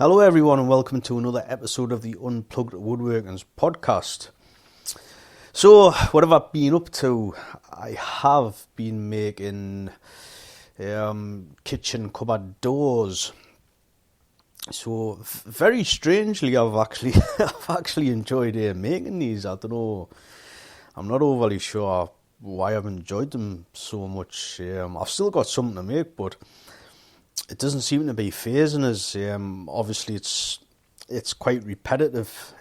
Hello everyone and welcome to another episode of the Unplugged Woodworkers podcast. So what have I been up to? I have been making kitchen cupboard doors. So very strangely I've actually enjoyed making these. I don't know, I'm not overly sure why I've enjoyed them so much. I've still got something to make, but it doesn't seem to be phasing us. Obviously, it's quite repetitive.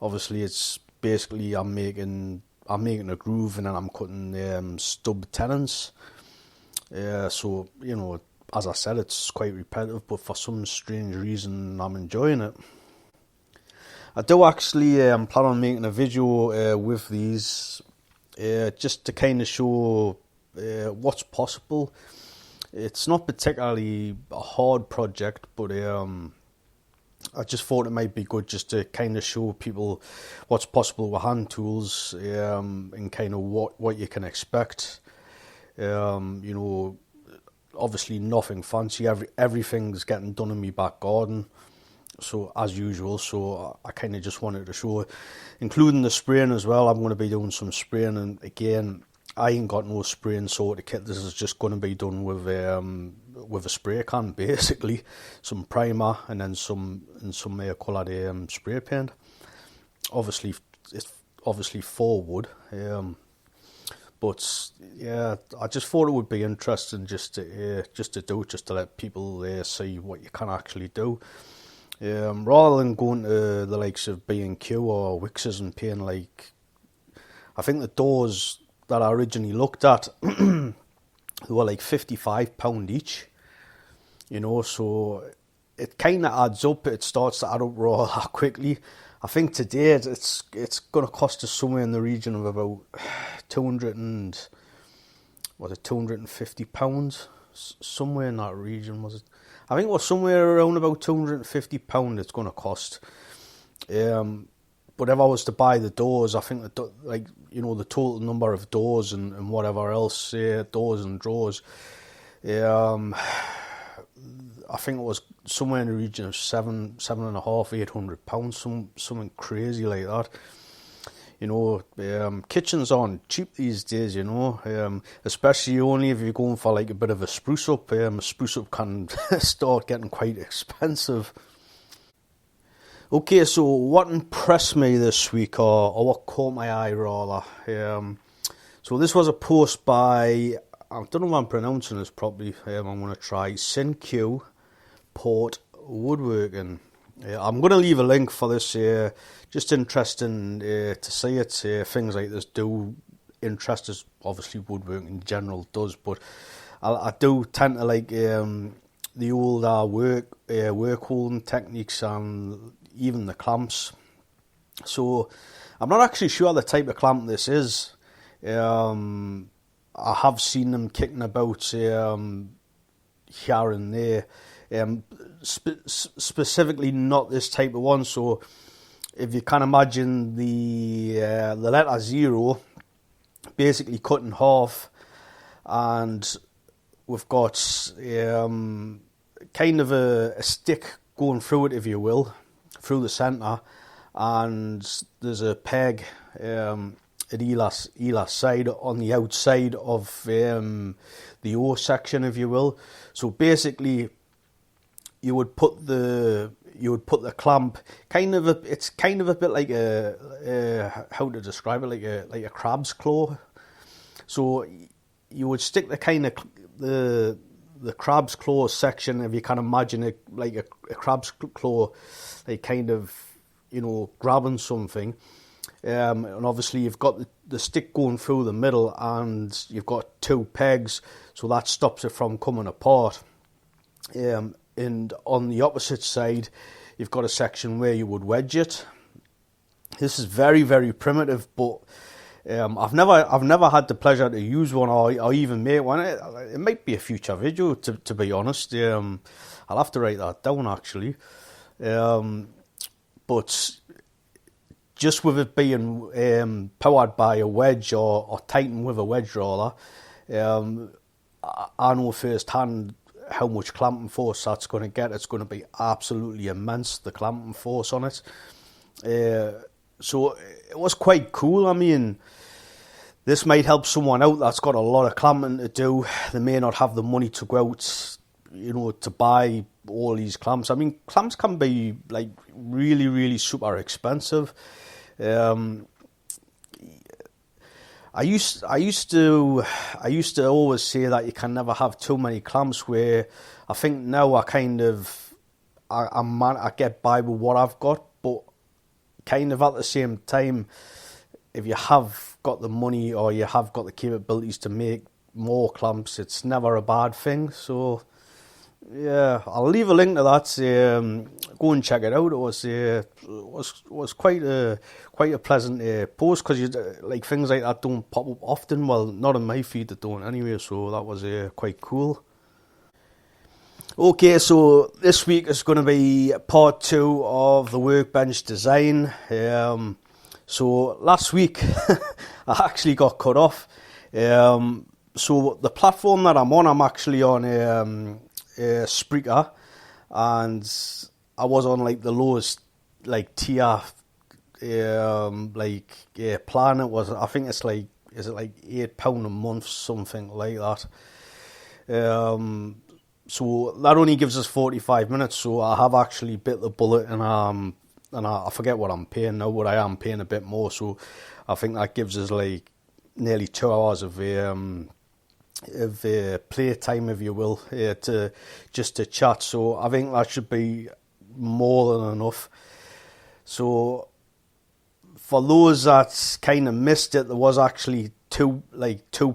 Obviously, it's basically I'm making a groove and then I'm cutting stub tenons. So you know, as I said, it's quite repetitive, but for some strange reason, I'm enjoying it. I do actually plan on making a video with these, just to kind of show what's possible. It's not particularly a hard project, but I just thought it might be good just to kind of show people what's possible with hand tools, and kind of what you can expect. You know, obviously nothing fancy. Everything's getting done in my back garden, so as usual. So I kind of just wanted to show, including the spraying as well. I'm going to be doing some spraying, and again, I ain't got no spraying sort of kit. This is just going to be done with a spray can, basically, some primer and then some coloured spray paint. Obviously, it's obviously for wood, but yeah, I just thought it would be interesting just to let people see what you can actually do, rather than going to the likes of B&Q or Wickes and paying like, I think the doors that I originally looked at they were like £55 each, you know, so it kind of adds up. It starts to add up rather quickly. I think today it's going to cost us somewhere in the region of about £250, somewhere in that region, was it? I think it was somewhere around about £250 it's going to cost. But if I was to buy the doors, I think that, like, you know, the total number of doors and whatever else, doors and drawers, I think it was somewhere in the region of £750-800, something crazy like that. You know, kitchens aren't cheap these days, you know, especially only if you're going for like a bit of a spruce up. A spruce up can start getting quite expensive. Okay, so what impressed me this week, or what caught my eye rather, so this was a post by, I don't know if I'm pronouncing this properly, I'm going to try, Sin-Q Port Woodworking. I'm going to leave a link for this, just interesting to see it. Things like this do interest us, obviously woodworking in general does, but I do tend to like the older work holding techniques and even the clamps. So I'm not actually sure the type of clamp this is. I have seen them kicking about here and there, specifically not this type of one. So if you can imagine the letter 0 basically cut in half, and we've got kind of a stick going through it, if you will, through the centre, and there's a peg at either side on the outside of the O section, if you will. So basically, you would put the clamp it's kind of a bit like a how to describe it, like a crab's claw. So you would stick the kind of the crab's claw section, if you can imagine it like a crab's claw, like kind of, you know, grabbing something, and obviously you've got the stick going through the middle, and you've got 2 pegs, so that stops it from coming apart. And on the opposite side, you've got a section where you would wedge it. This is very, very primitive, but I've never had the pleasure to use one or even make one. It might be a future video, to be honest. I'll have to write that down actually. But just with it being powered by a wedge or tightened with a wedge roller, I know firsthand how much clamping force that's going to get. It's going to be absolutely immense, the clamping force on it. So it was quite cool. I mean, this might help someone out that's got a lot of clamping to do. They may not have the money to go out, to buy all these clamps. I mean, clamps can be like really, really super expensive. I used to always say that you can never have too many clamps. Where I think now I get by with what I've got, but kind of at the same time, if you have got the money or you have got the capabilities to make more clamps, it's never a bad thing. So yeah, I'll leave a link to that. Go and check it out. It was quite a pleasant post, because like things like that don't pop up often. Well, not in my feed, they don't anyway. So that was quite cool. Okay, so this week is going to be part 2 of the Workbench design. So last week I actually got cut off. So the platform that I'm on, I'm actually on Spreaker, and I was on like the lowest tier plan. It was, I think it's like, is it like £8 a month, something like that. So that only gives us 45 minutes. So I have actually bit the bullet, and I forget what I'm paying now, but I am paying a bit more. So I think that gives us like nearly 2 hours of play time, if you will, to chat. So I think that should be more than enough. So for those that kind of missed it, there was actually two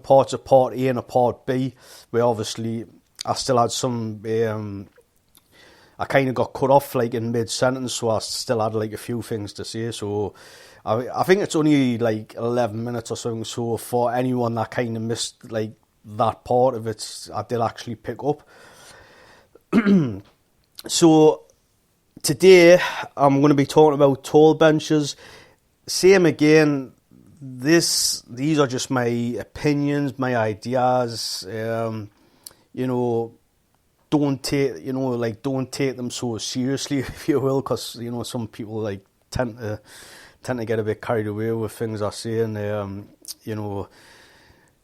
parts, a part A and a part B, where obviously I still had some, I kind of got cut off like in mid-sentence, so I still had like a few things to say. So I think it's only like 11 minutes or something, so for anyone that kind of missed like that part of it, I did actually pick up. So today I'm going to be talking about tall benches. Same again, these are just my opinions, my ideas. Don't take them so seriously, if you will, because some people like tend to get a bit carried away with things I say, and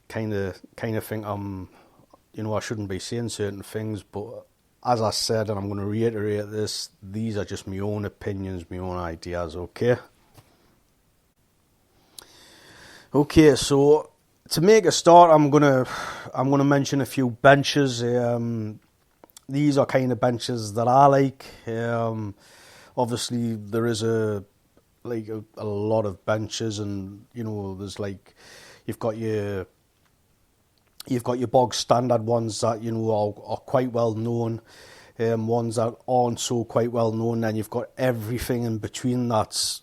kind of think I shouldn't be saying certain things. But as I said, and I'm going to reiterate this, these are just my own opinions, my own ideas. Okay, so to make a start, I'm gonna mention a few benches. These are kind of benches that I like. Obviously, there is a lot of benches, and there's like you've got your bog standard ones that are quite well known, ones that aren't so quite well known. Then you've got everything in between. That's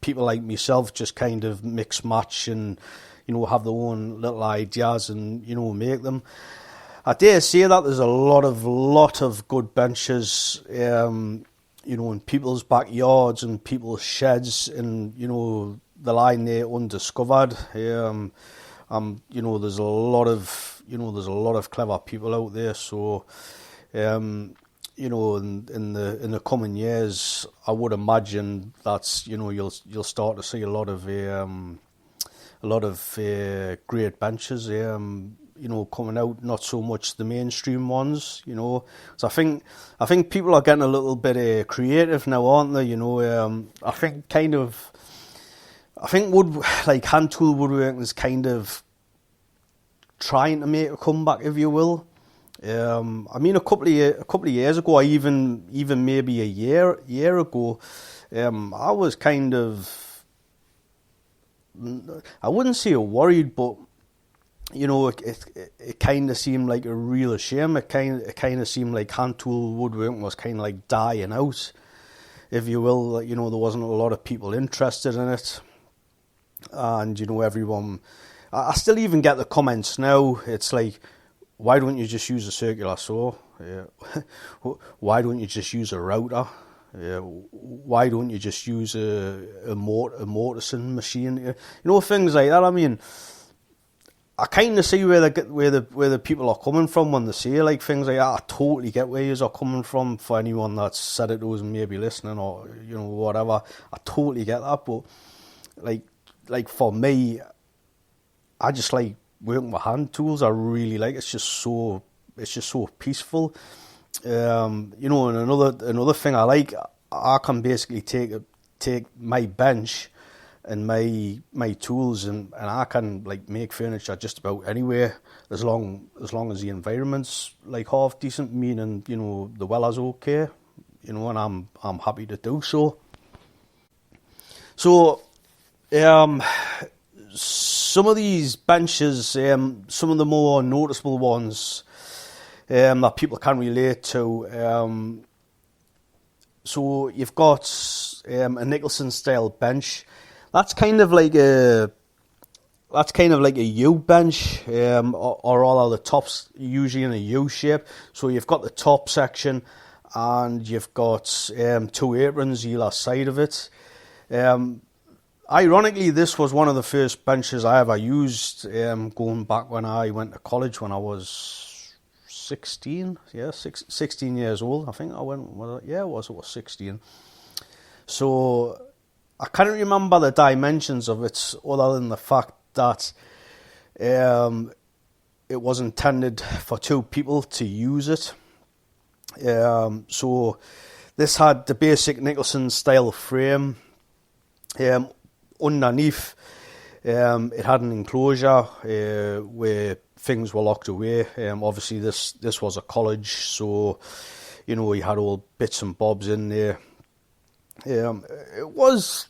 people like myself just kind of mix match and have their own little ideas and make them. I dare say that there's a lot of good benches, in people's backyards and people's sheds, and the line there undiscovered. There's a lot of clever people out there. So, in the coming years, I would imagine that's you'll start to see a lot of great benches, coming out. Not so much the mainstream ones, So I think people are getting a little bit creative now, aren't they? I think hand tool woodworking is kind of trying to make a comeback, if you will. I mean, a couple of years ago, or even maybe a year ago, I was kind of, I wouldn't say worried, but it kind of seemed like a real shame. It kind of seemed like hand tool woodworking was kind of like dying out, if you will. There wasn't a lot of people interested in it, and everyone. I still even get the comments now. It's like, why don't you just use a circular saw? Yeah. Why don't you just use a router? Yeah. Why don't you just use a mortising machine? Things like that. I mean, I kind of see where the people are coming from when they say like things like that. I totally get where you are coming from. For anyone that's said it to us and maybe listening or whatever, I totally get that. But like for me, I just like working with hand tools. I really like. It's just so peaceful. And another thing I like, I can basically take my bench and my tools and I can like make furniture just about anywhere as long as the environment's like half decent, meaning the weather's okay, and I'm happy to do so. So some of these benches, some of the more noticeable ones that people can relate to. So you've got a Nicholson style bench. That's kind of like a U bench, or rather the top's usually in a U shape. So you've got the top section, and you've got two aprons either side of it. Ironically, this was one of the first benches I ever used, going back when I went to college when I was 16. Yeah, 16 years old. I think I went. It was 16. So I can't remember the dimensions of it, other than the fact that it was intended for two people to use it. So this had the basic Nicholson style frame. Underneath, it had an enclosure where things were locked away. Obviously, this was a college, so you had all bits and bobs in there. It was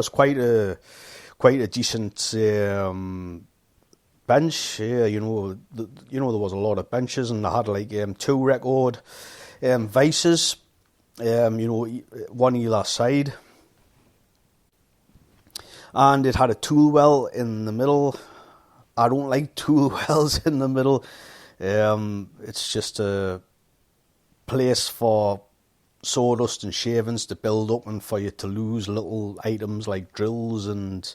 quite a decent bench. There was a lot of benches, and they had like two record vises, one either side, and it had a tool well in the middle. I don't like tool wells in the middle. It's just a place for sawdust and shavings to build up and for you to lose little items like drills and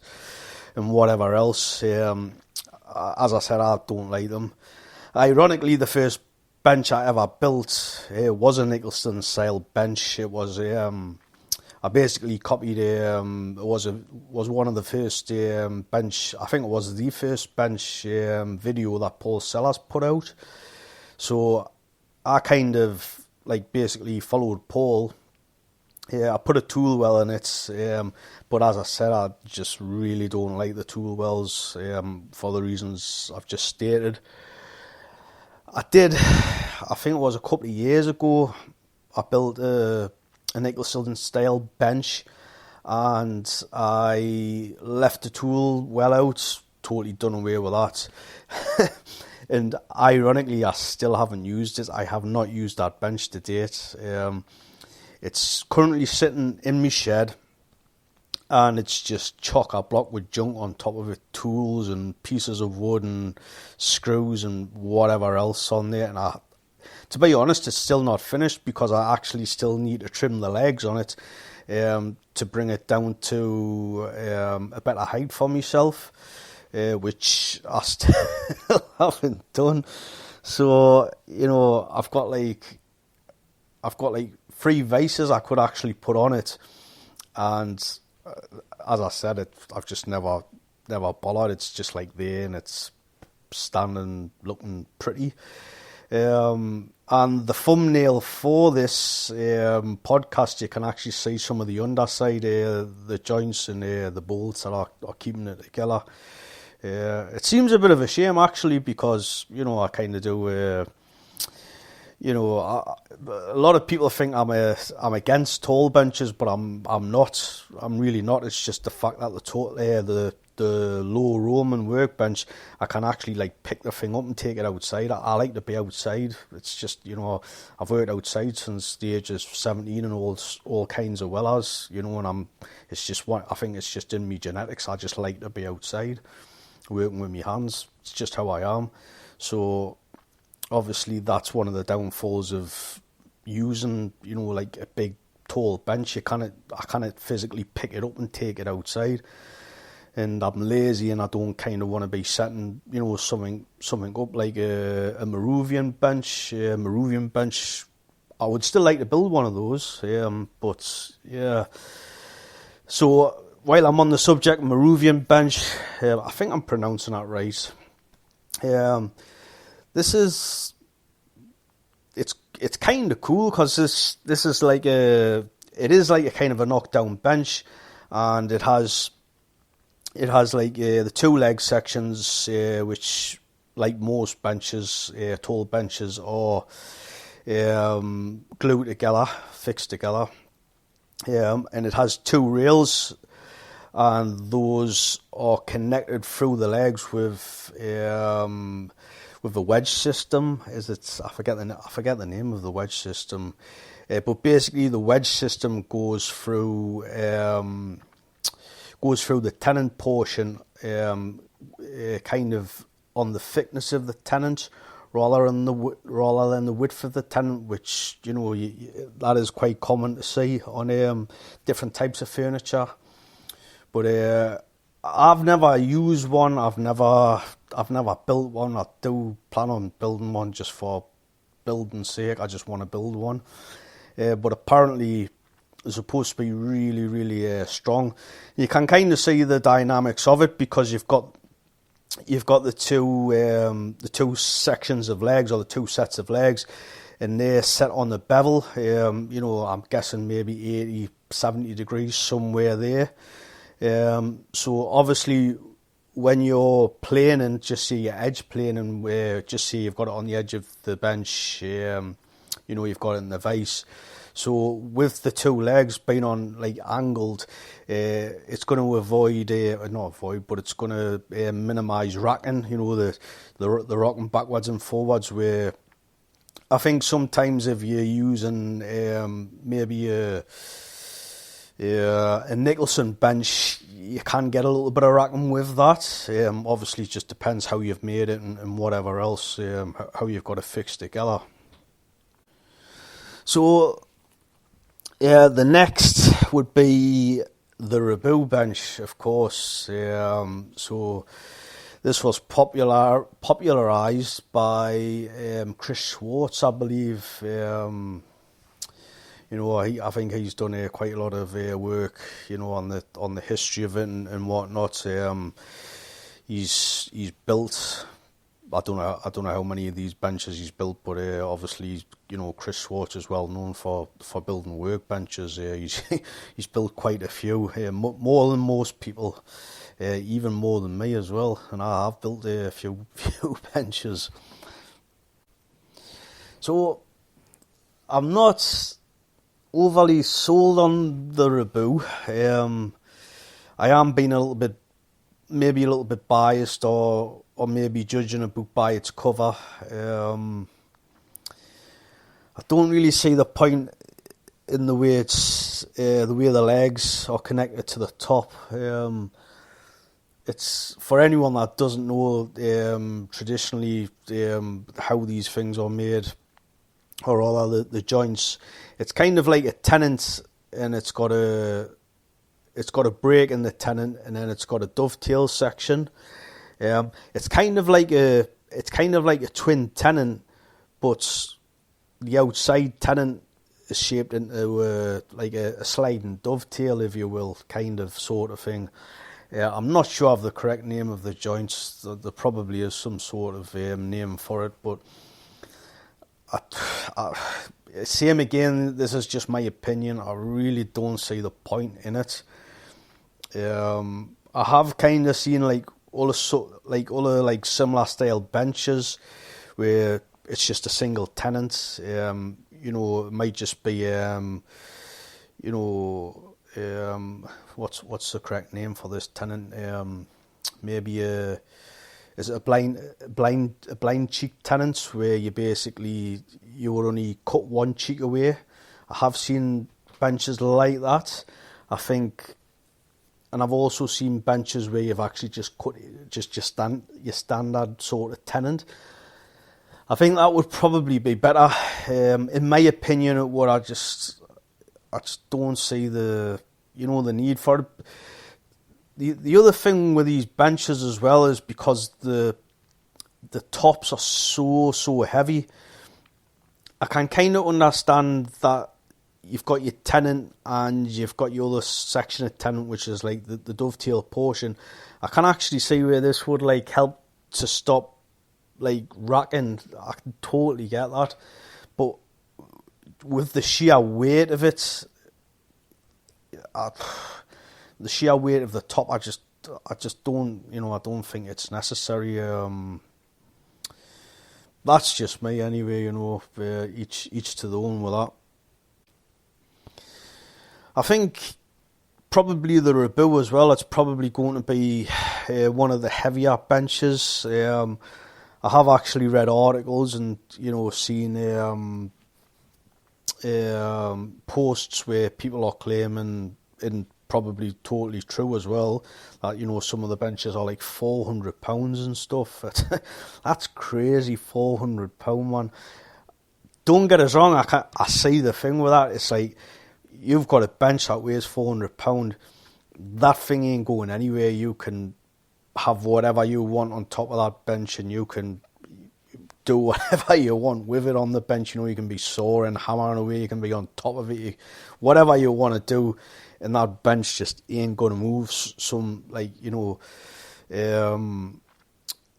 whatever else. As I said, I don't like them. Ironically, the first bench I ever built was a Nicholson style bench. It was I basically copied was one of the first bench. I think it was the first bench video that Paul Sellers put out. So I kind of basically followed Paul. I put a tool well in it, but as I said, I just really don't like the tool wells for the reasons I've just stated. I think it was a couple of years ago, I built a Nicholson style bench, and I left the tool well out, totally done away with that. And ironically, I still haven't used it. I have not used that bench to date. It's currently sitting in my shed, and it's just chock-a-block with junk on top of it, tools and pieces of wood and screws and whatever else on there. And to be honest, it's still not finished because I actually still need to trim the legs on it to bring it down to a better height for myself. Which I still haven't done. So I've got like 3 vises I could actually put on it, and as I said, I've just never bothered. It's just like there, and it's standing looking pretty. And the thumbnail for this podcast, you can actually see some of the underside, the joints and the bolts that are keeping it together. It seems a bit of a shame actually, because I kind of do. A lot of people think I'm against tall benches, but I'm not. I'm really not. It's just the fact that the low Roman workbench, I can actually pick the thing up and take it outside. I like to be outside. It's just I've worked outside since the age of 17 and all kinds of weathers. And I think it's just in me genetics. I just like to be outside, working with my hands. It's just how I am. So obviously that's one of the downfalls of using a big tall bench. I can't physically pick it up and take it outside. and I'm lazy and I don't kind of want to be setting, something up like a Maruvian bench. Maruvian bench, I would still like to build one of those, but yeah. So while I'm on the subject, Maruvian bench, I think I'm pronouncing that right. This is, it's kind of cool because this is like it is like a kind of a knockdown bench, and it has like the two leg sections, which like most benches, tall benches, are glued together, fixed together. And it has two rails, and those are connected through the legs with a wedge system. I forget the name of the wedge system, but basically the wedge system goes through the tenant portion, kind of on the thickness of the tenant, rather than the width of the tenant, which that is quite common to see on different types of furniture. But I've never used one. I've never built one. I do plan on building one just for building's sake. I just want to build one. But apparently it's supposed to be really, really strong. You can kind of see the dynamics of it because you've got the two sections of legs, or the two sets of legs, and they're set on the bevel. I'm guessing maybe 80, 70 degrees, somewhere there. So obviously when you're planing, just see your edge planing, where just see you've got it on the edge of the bench, you've got it in the vise. So with the two legs being on like angled, it's going to but it's going to minimise racking. The rocking backwards and forwards. Where I think sometimes if you're using maybe a Nicholson bench, you can get a little bit of racking with that. Obviously, it just depends how you've made it and whatever else, how you've got it fixed together. So, the next would be the Reboo bench, of course. So this was popularised by Chris Schwartz, I believe. I think he's done quite a lot of work, on the history of it and whatnot. He's built. I don't know how many of these benches he's built, but obviously, Chris Schwartz is well known for building workbenches. He's built quite a few, more than most people, even more than me as well. And I've built a few benches. So I'm not overly sold on the Reboo. I am being maybe a little bit biased, or maybe judging a book by its cover. I don't really see the point in the way the legs are connected to the top. It's for anyone that doesn't know traditionally how these things are made, or rather the joints. It's kind of like a tenant, and it's got a break in the tenant, and then it's got a dovetail section. It's kind of like a twin tenant, but the outside tenant is shaped into like a sliding dovetail, if you will, kind of sort of thing. I'm not sure of the correct name of the joints. There probably is some sort of name for it, but same again, this is just my opinion. I really don't see the point in it. I have kind of seen like other similar style benches where it's just a single tenant. It might just be what's the correct name for this tenant? Maybe is it a blind cheek tenant, where you would only cut one cheek away. I have seen benches like that, I think, and I've also seen benches where you've actually just cut your standard sort of tenant. I think that would probably be better. In my opinion, it would. I just don't see the need for it. the other thing with these benches as well is because the tops are so heavy. I can kind of understand that you've got your tenant and you've got your other section of tenant, which is like the dovetail portion. I can actually see where this would like help to stop like racking. I can totally get that, but with the sheer weight of it, the sheer weight of the top, I just don't, I don't think it's necessary. That's just me anyway, each to their own with that. I think probably the Rebu as well, it's probably going to be one of the heavier benches. I have actually read articles and, seen posts where people are claiming, and probably totally true as well, that, some of the benches are like £400 and stuff. That's crazy, £400, man. Don't get us wrong, I see the thing with that. It's like, you've got a bench that weighs £400. That thing ain't going anywhere. You can have whatever you want on top of that bench, and you can do whatever you want with it on the bench. You can be sawing, hammering away. You can be on top of it. Whatever you want to do, and that bench just ain't going to move. Some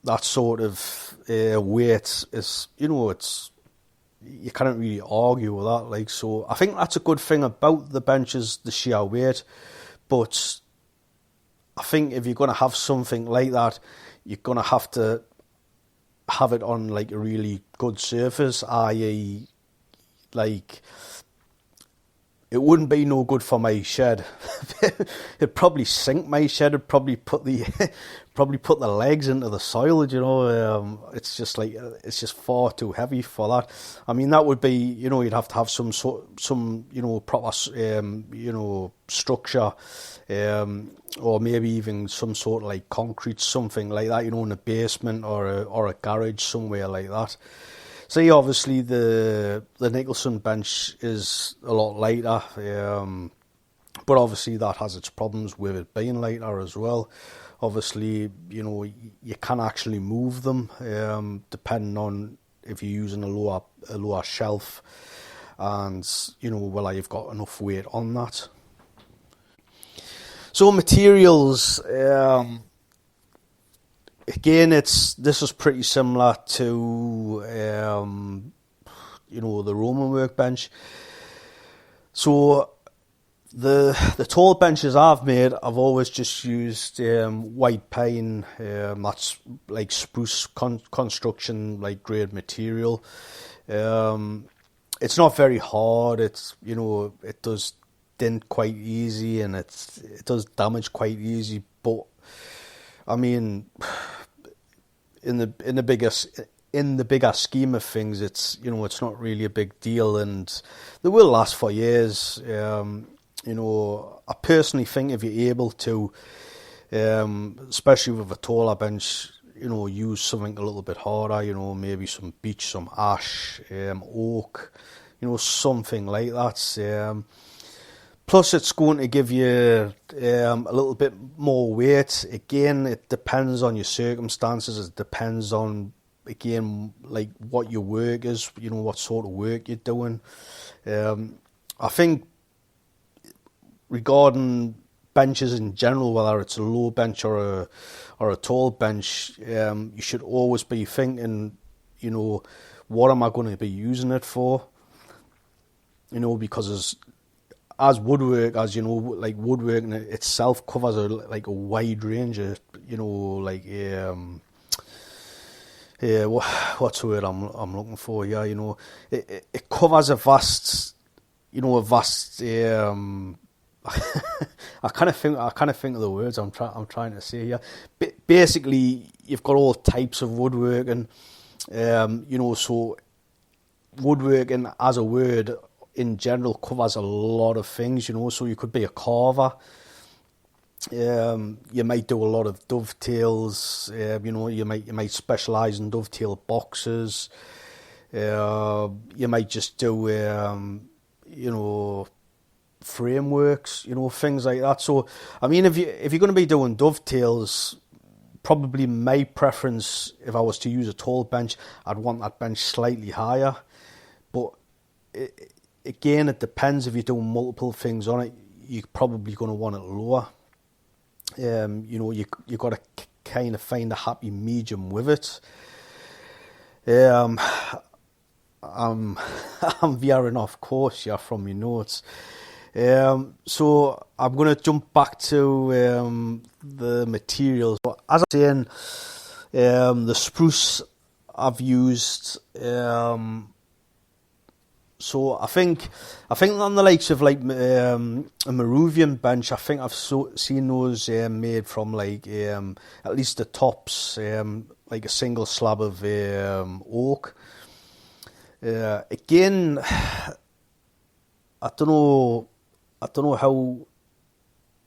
that sort of weight is, it's. You can't really argue with that. So I think that's a good thing about the bench is the sheer weight. But I think if you're going to have something like that, you're going to have it on like a really good surface, i.e. like it wouldn't be no good for my shed. It'd probably sink my shed. It'd probably put the legs into the soil. It's just like it's just far too heavy for that. I mean, that would be you'd have to have some proper structure, or maybe even some sort of like concrete, something like that. In a basement or a garage somewhere like that. See, obviously the Nicholson bench is a lot lighter, but obviously that has its problems with it being lighter as well. Obviously, you can actually move them, depending on if you're using a lower shelf, and whether you've got enough weight on that. So materials. Again, this is pretty similar to the Roman workbench. So the tall benches I've made, I've always just used white pine. That's like spruce construction, like grade material. It's not very hard. It's it does dent quite easy, and it does damage quite easy. But I mean, in the bigger scheme of things, it's it's not really a big deal, and they will last for years. I personally think if you're able to, especially with a taller bench, use something a little bit harder. Maybe some beech, some ash, oak, something like that. Plus, it's going to give you a little bit more weight. Again, it depends on your circumstances. It depends on, again, like what your work is, what sort of work you're doing. I think regarding benches in general, whether it's a low bench or a tall bench, you should always be thinking, what am I going to be using it for? Because as woodworkers, like woodworking itself covers a wide range of, what's the word I'm looking for? Yeah, it covers a vast. I kind of think of the words I'm trying to say here. Basically, you've got all types of woodworking. So woodworking as a word in general covers a lot of things, so you could be a carver. You might do a lot of dovetails. You might specialise in dovetail boxes. You might just do frameworks, things like that. So, I mean, if you're going to be doing dovetails, probably my preference, if I was to use a tall bench, I'd want that bench slightly higher. But again, it depends. If you're doing multiple things on it, you're probably going to want it lower. You got to kind of find a happy medium with it. I'm veering off course here from your notes. So I'm going to jump back to the materials. As I'm saying, the spruce I've used. So I think on the likes of like a Maruvian bench, I think I've seen those made from like at least the tops, like a single slab of oak. Again, I don't know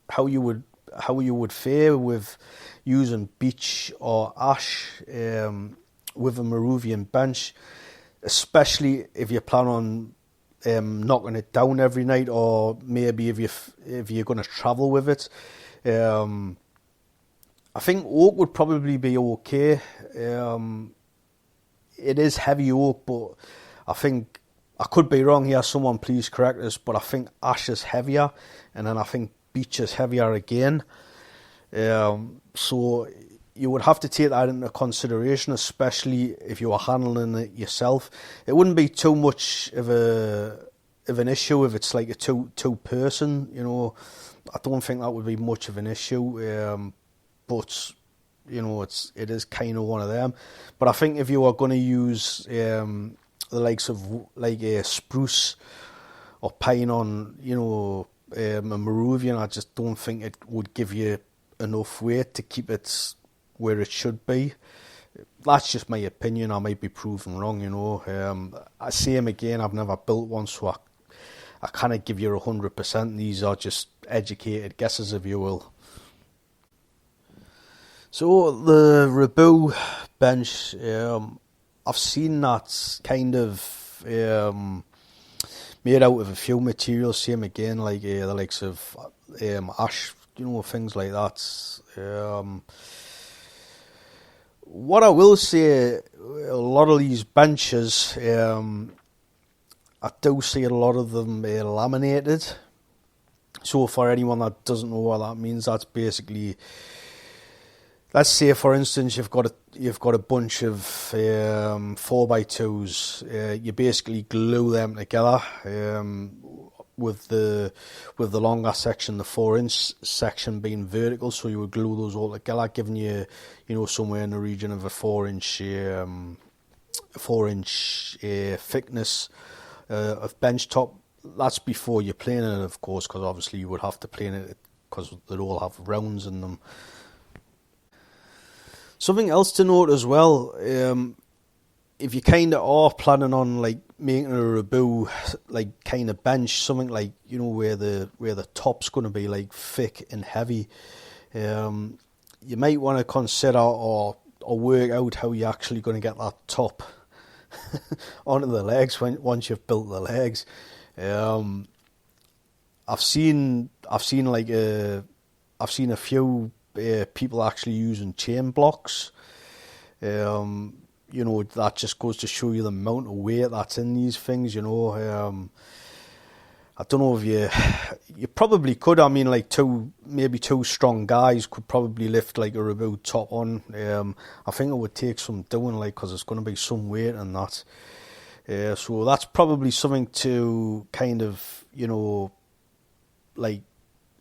how you would fare with using beech or ash with a Maruvian bench, especially if you plan on knocking it down every night, or maybe if you're going to travel with it. I think oak would probably be okay. It is heavy oak, but I think, I could be wrong here, someone please correct us, but I think ash is heavier, and then I think beech is heavier again. So you would have to take that into consideration, especially if you were handling it yourself. It wouldn't be too much of an issue if it's like a two person. I don't think that would be much of an issue. But it is kind of one of them. But I think if you are going to use the likes of like a spruce or pine on, a Maruvian, I just don't think it would give you enough weight to keep it where it should be. That's just my opinion. I might be proven wrong, Same again, I've never built one, so I can't give you 100%. These are just educated guesses, if you will. So the Rabu bench, I've seen that kind of made out of a few materials. Same again, like the likes of ash, things like that. What I will say, a lot of these benches, I do see a lot of them laminated. So for anyone that doesn't know what that means, that's basically, let's say for instance you've got a bunch of 4x2s. You basically glue them together with the longer section, the 4-inch section being vertical. So you would glue those all together, giving you somewhere in the region of a 4-inch thickness of bench top. That's before you're planing it, of course, because obviously you would have to plane it because they all have rounds in them. Something else to note as well, if you kind of are planning on like making a Rabu like kind of bench, something like where the top's going to be like thick and heavy, you might want to consider or work out how you're actually going to get that top onto the legs once you've built the legs. I've seen a few people actually using chain blocks. That just goes to show you the amount of weight that's in these things. I don't know if you probably could. I mean, like two strong guys could probably lift like a Rabu top on. I think it would take some doing, like, because it's going to be some weight in that. So that's probably something to kind of like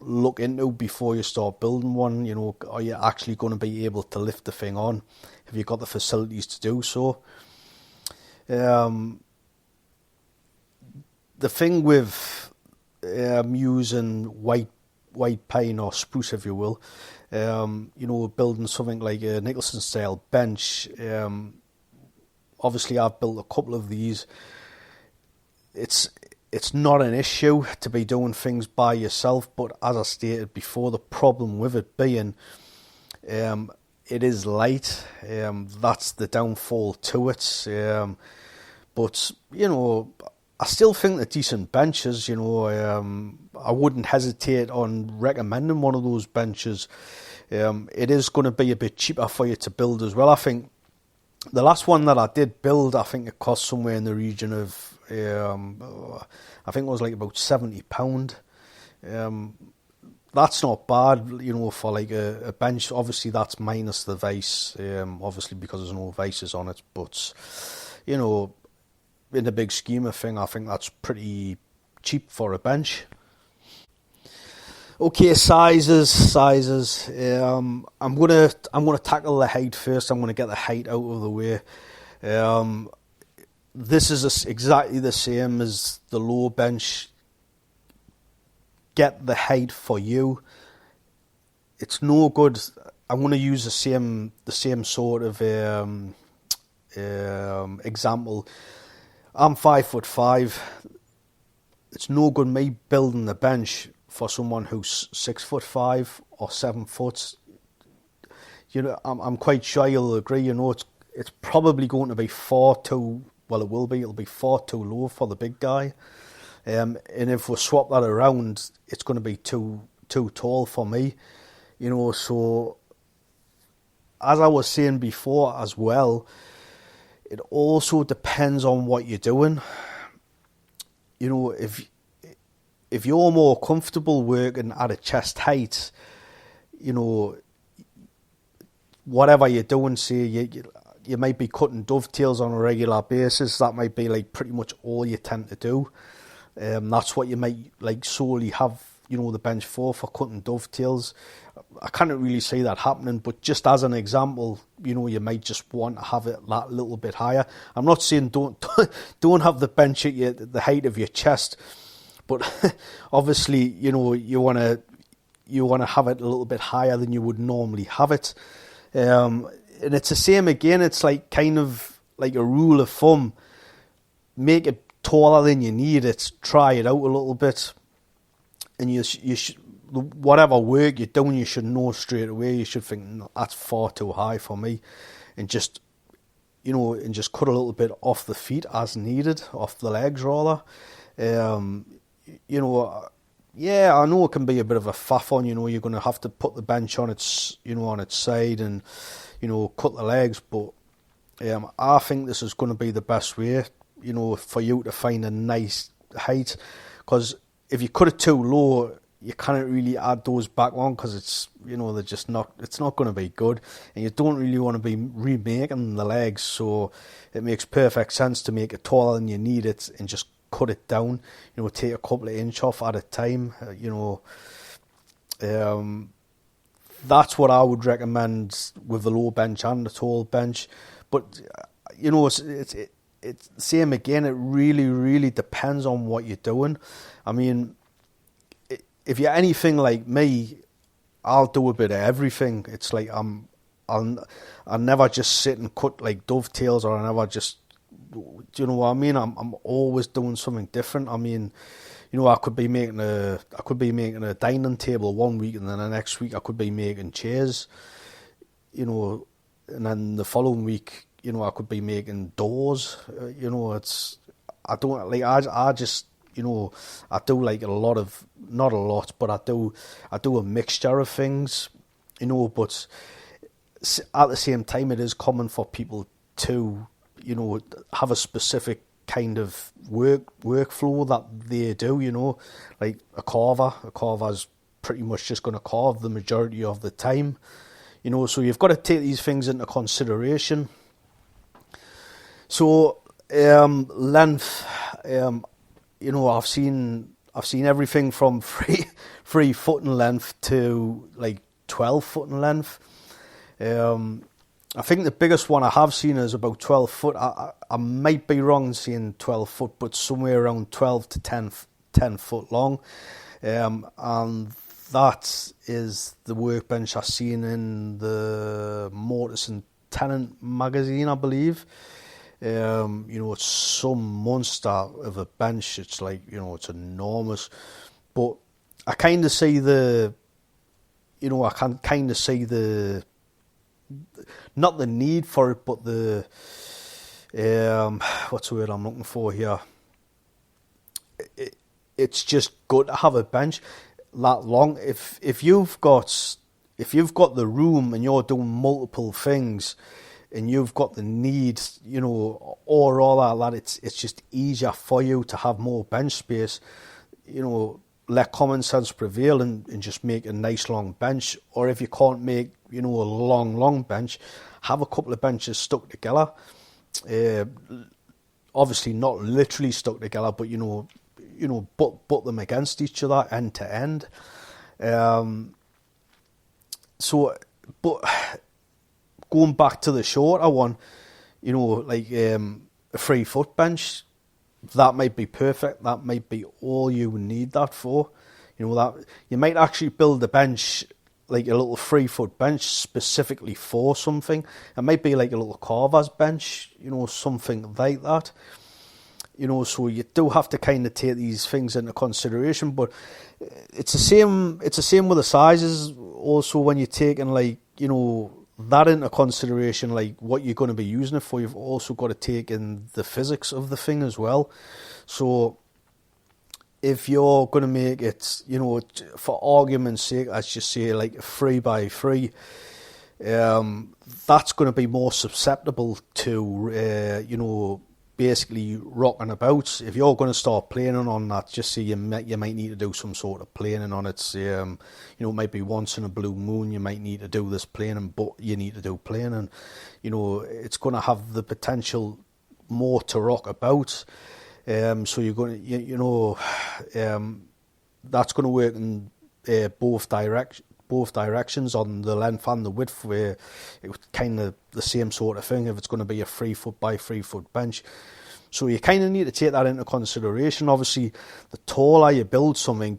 look into before you start building one. Are you actually going to be able to lift the thing on? Have you got the facilities to do so? The thing with using white pine or spruce, if you will, building something like a Nicholson style bench. Obviously, I've built a couple of these. It's not an issue to be doing things by yourself, but as I stated before, the problem with it being it is light. That's the downfall to it. But I still think they're decent benches, you know. I wouldn't hesitate on recommending one of those benches. It is going to be a bit cheaper for you to build as well. I think the last one that I did build, I think it cost somewhere in the region of, I think it was like about £70. That's not bad, you know, for like a bench. Obviously, that's minus the vise, obviously because there's no vices on it. But, you know, in the big scheme of things, I think that's pretty cheap for a bench. Okay, sizes. I'm gonna tackle the height first. I'm gonna get the height out of the way. This is exactly the same as the low bench. Get the height for you. It's no good. I'm gonna use the same sort of example. I'm 5'5". It's no good me building the bench for someone who's 6'5" or 7 foot. You know, I'm quite sure you'll agree. You know, it's probably going to be far too. Well, it will be. It'll be far too low for the big guy. And if we swap that around, it's going to be too tall for me. You know, so as I was saying before as well, it also depends on what you're doing. You know, if you're more comfortable working at a chest height, you know, whatever you're doing, say you might be cutting dovetails on a regular basis, that might be like pretty much all you tend to do. That's what you might like solely have, you know, the bench for cutting dovetails. I can't really see that happening, but just as an example, you know, you might just want to have it that little bit higher. I'm not saying don't have the bench at the height of your chest, but obviously, you know, you want to have it a little bit higher than you would normally have it. And it's the same again. It's like kind of like a rule of thumb. Make it taller than you need it. Try it out a little bit, and you should, whatever work you're doing, you should know straight away. You should think, no, that's far too high for me, and just, you know, and just cut a little bit off the feet as needed, off the legs rather. You know, yeah, I know it can be a bit of a faff on. You know, you're going to have to put the bench on its, you know, on its side, and, you know, cut the legs. But I think this is going to be the best way, you know, for you to find a nice height. Because if you cut it too low, you can't really add those back on, because it's, you know, they're just not. It's not going to be good, and you don't really want to be remaking the legs. So it makes perfect sense to make it taller than you need it, and just cut it down. You know, take a couple of inches off at a time. You know, that's what I would recommend with the low bench and the tall bench. But you know, it's same again. It really depends on what you're doing. I mean, if you're anything like me, I'll do a bit of everything. It's like I'll never just sit and cut like dovetails, or I never just, do you know what I mean? I'm always doing something different. I mean, you know, I could be making a dining table one week, and then the next week I could be making chairs. You know, and then the following week, you know, I could be making doors. You know, I just, you know, I do like not a lot, but I do a mixture of things, you know. But at the same time, it is common for people to, you know, have a specific kind of workflow that they do, you know. Like a carver's pretty much just going to carve the majority of the time, you know. So you've got to take these things into consideration. So length, you know, I've seen everything from 3 foot in length to like 12 foot in length. I think the biggest one I have seen is about 12 foot. I might be wrong seeing 12 foot, but somewhere around 12 to 10 foot long. And that is the workbench I've seen in the Mortise and Tennant magazine, I believe. You know, it's some monster of a bench. It's like, you know, it's enormous. But I kind of see not the need for it, but the what's the word I'm looking for here? it's just good to have a bench that long. If you've got the room and you're doing multiple things, and you've got the need, or all that, it's just easier for you to have more bench space. Let common sense prevail and just make a nice long bench. Or if you can't make, a long bench, have a couple of benches stuck together. Obviously not literally stuck together, but butt them against each other end to end. But going back to the shorter one, like a 3-foot bench, that might be perfect. That might be all you need that for. That you might actually build a bench, like a little 3-foot bench specifically for something. It might be like a little carver's bench, something like that. So you do have to kind of take these things into consideration. But it's the same. It's the same with the sizes. Also, when you're taking that into consideration, like what you're going to be using it for, you've also got to take in the physics of the thing as well. So if you're going to make it, for argument's sake, let's just say like a 3x3, that's going to be more susceptible to, basically rocking about. If you're going to start planing on that, just say you might need to do some sort of planing on it. Maybe once in a blue moon you might need to do this planing, but you need to do planing. It's going to have the potential more to rock about. So you're going to, that's going to work in both directions on the length and the width, where it's kind of the same sort of thing if it's going to be a 3-foot by 3-foot bench. So you kind of need to take that into consideration. Obviously, the taller you build something,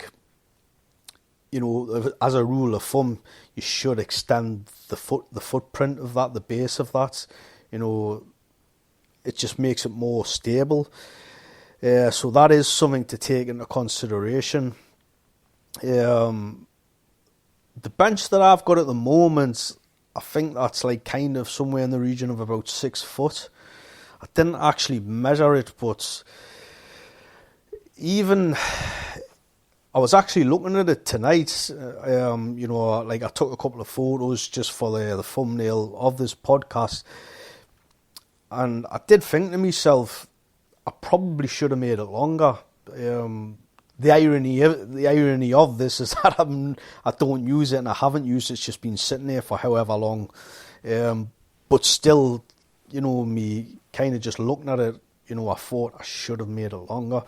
as a rule of thumb, you should extend the footprint of that, the base of that. It just makes it more stable. So that is something to take into consideration. The bench that I've got at the moment, I think that's like kind of somewhere in the region of about 6 foot. I didn't actually measure it, but even I was actually looking at it tonight. Like I took a couple of photos just for the thumbnail of this podcast, and I did think to myself, I probably should have made it longer. The irony of this is that I don't use it, and I haven't used it. It's just been sitting there for however long. But still, me kind of just looking at it, I thought I should have made it longer.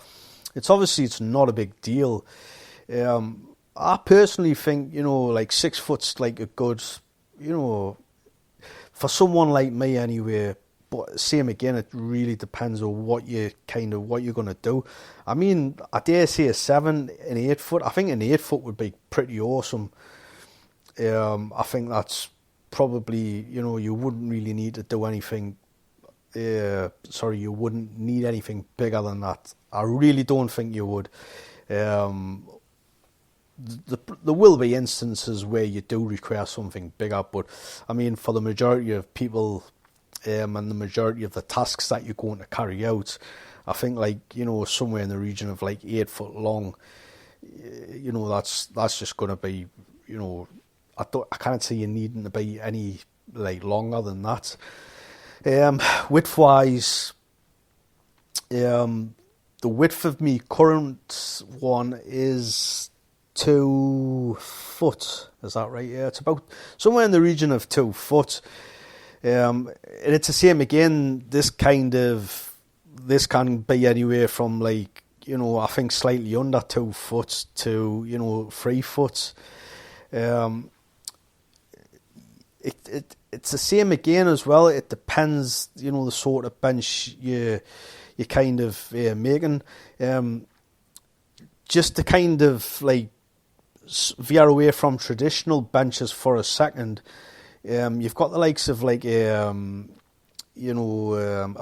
It's not a big deal. I personally think, like 6 foot's like a good, for someone like me anyway. But same again, it really depends on what you're going to do. I mean, I dare say a 7 and 8 foot. I think an 8 foot would be pretty awesome. I think that's probably, you wouldn't really need to do anything. You wouldn't need anything bigger than that. I really don't think you would. There will be instances where you do require something bigger, but I mean, for the majority of people, and the majority of the tasks that you're going to carry out, I think somewhere in the region of 8 foot long, that's just going to be, I can't see you needing to be any longer than that. Width wise, the width of my current one is 2 foot. Is that right? Yeah, it's about somewhere in the region of 2 foot. And it's the same again. This can be anywhere from I think slightly under 2 foot to 3 foot. It's the same again as well. It depends, the sort of bench you kind of making. Just to kind of veer away from traditional benches for a second. You've got the likes of a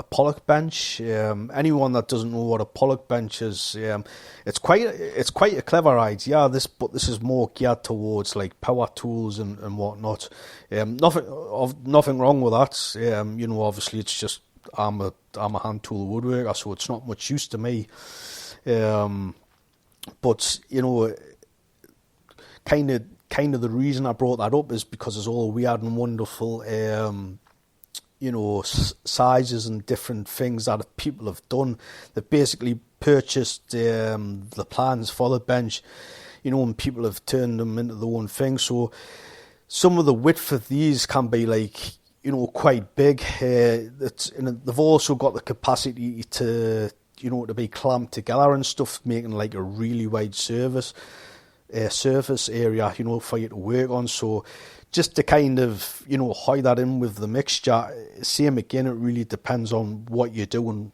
pollock bench. Anyone that doesn't know what a pollock bench is, it's quite a clever idea. But this is more geared towards power tools and whatnot. Nothing wrong with that. Obviously it's just I'm a hand tool woodworker, so it's not much use to me. But kind of the reason I brought that up is because it's all weird and wonderful, sizes and different things that people have done. They've basically purchased the plans for the bench, and people have turned them into their own thing. So some of the width of these can be like, quite big. And they've also got the capacity to be clamped together and stuff, making like a really wide surface area, for you to work on. So just to kind of, hide that in with the mixture, same again, it really depends on what you're doing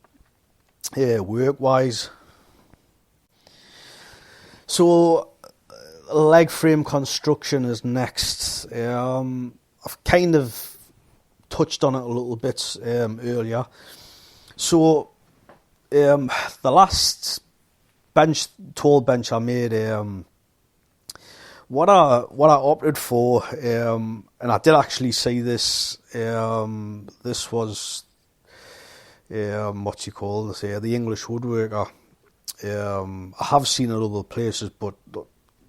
work-wise. So leg frame construction is next. I've kind of touched on it a little bit earlier. So the last tall bench I made, what I opted for, and I did actually see this. This was the English Woodworker. I have seen it other places, but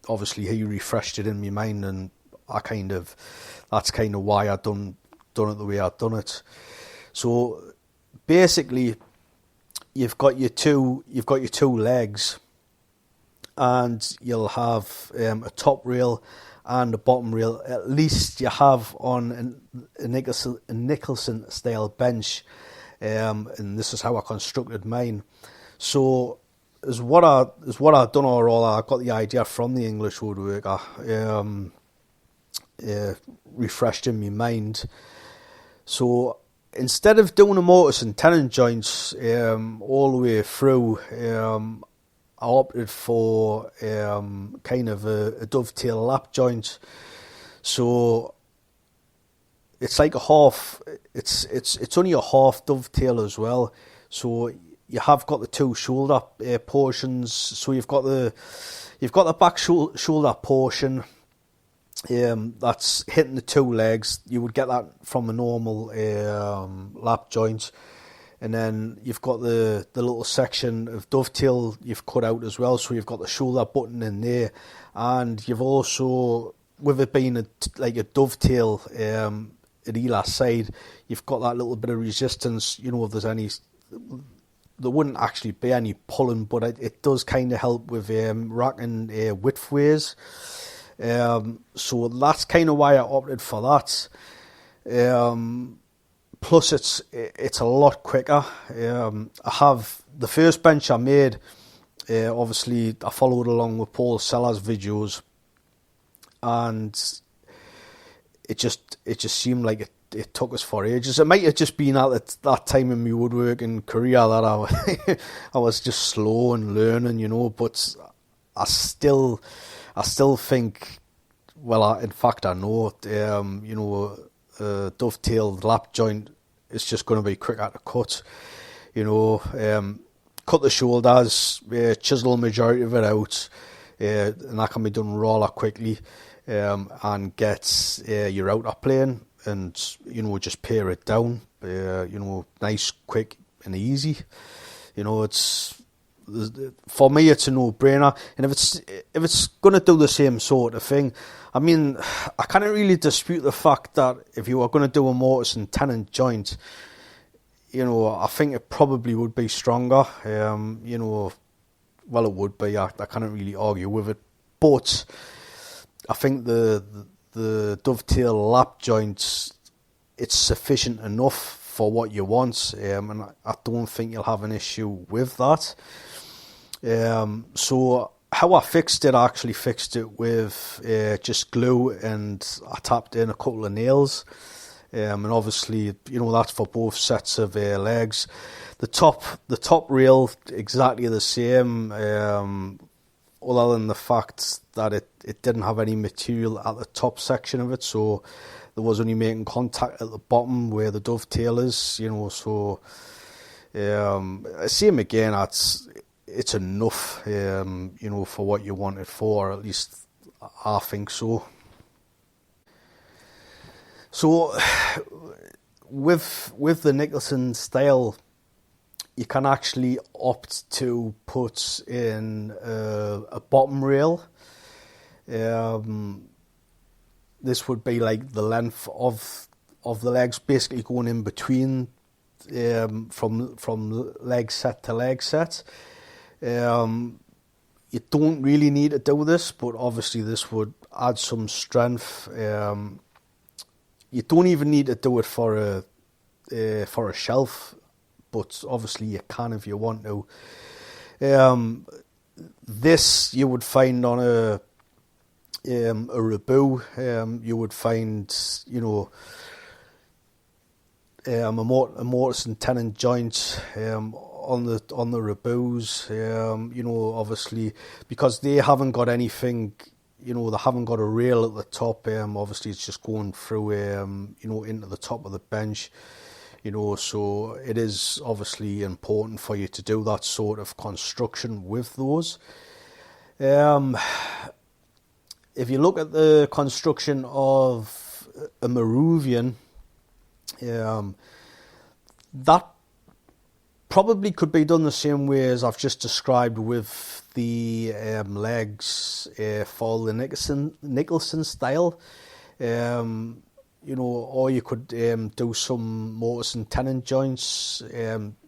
obviously he refreshed it in my mind, and that's kind of why I done it the way I done it. So basically, you've got your two legs, and you'll have a top rail and a bottom rail. At least you have on a Nicholson style bench, and this is how I constructed mine. So is what I've done overall. I got the idea from the English Woodworker, refreshed in my mind. So instead of doing a mortise and tenon joints all the way through, I opted for kind of a dovetail lap joint. So it's like a half. It's only a half dovetail as well. So you have got the two shoulder portions. So you've got the back shoulder portion that's hitting the two legs. You would get that from a normal lap joint. And then you've got the little section of dovetail you've cut out as well. So you've got the shoulder button in there. And you've also, with it being a dovetail at either side, you've got that little bit of resistance. If there's any, there wouldn't actually be any pulling, but it does kind of help with racking widthways. So that's kind of why I opted for that. Plus, it's a lot quicker. I have the first bench I made. Obviously, I followed along with Paul Sellers' videos, and it just seemed like it took us for ages. It might have just been at that time in my woodworking career that I was just slow and learning, But I still think, in fact, I know, dovetailed lap joint is just going to be quicker to cut. Cut the shoulders, chisel the majority of it out, and that can be done rather quickly, and get your outer plane and just pare it down. Nice, quick, and easy. It's, for me, it's a no-brainer. And if it's going to do the same sort of thing, I mean, I can't really dispute the fact that if you were going to do a mortise and tenon joint, I think it probably would be stronger. It would be. I can't really argue with it. But I think the dovetail lap joints, it's sufficient enough for what you want, and I don't think you'll have an issue with that. So how I fixed it, I actually fixed it with just glue, and I tapped in a couple of nails, and obviously that's for both sets of legs. The top rail exactly the same, other than the fact that it didn't have any material at the top section of it, so there was only making contact at the bottom where the dovetail is, so same again, it's enough, for what you want it for, at least I think so. So with the Nicholson style you can actually opt to put in a bottom rail. This would be like the length of the legs, basically going in between from leg set to leg set. You don't really need to do this, but obviously this would add some strength. You don't even need to do it for a shelf, but obviously you can if you want to. This you would find on a Rabu. You would find, a mortise and tenon joint on the Rabus. Obviously because they haven't got anything. They haven't got a rail at the top. Obviously it's just going through, into the top of the bench. So it is obviously important for you to do that sort of construction with those. If you look at the construction of a Maruvian, that probably could be done the same way as I've just described with the legs for the Nicholson style. Or you could do some mortise and tenon joints,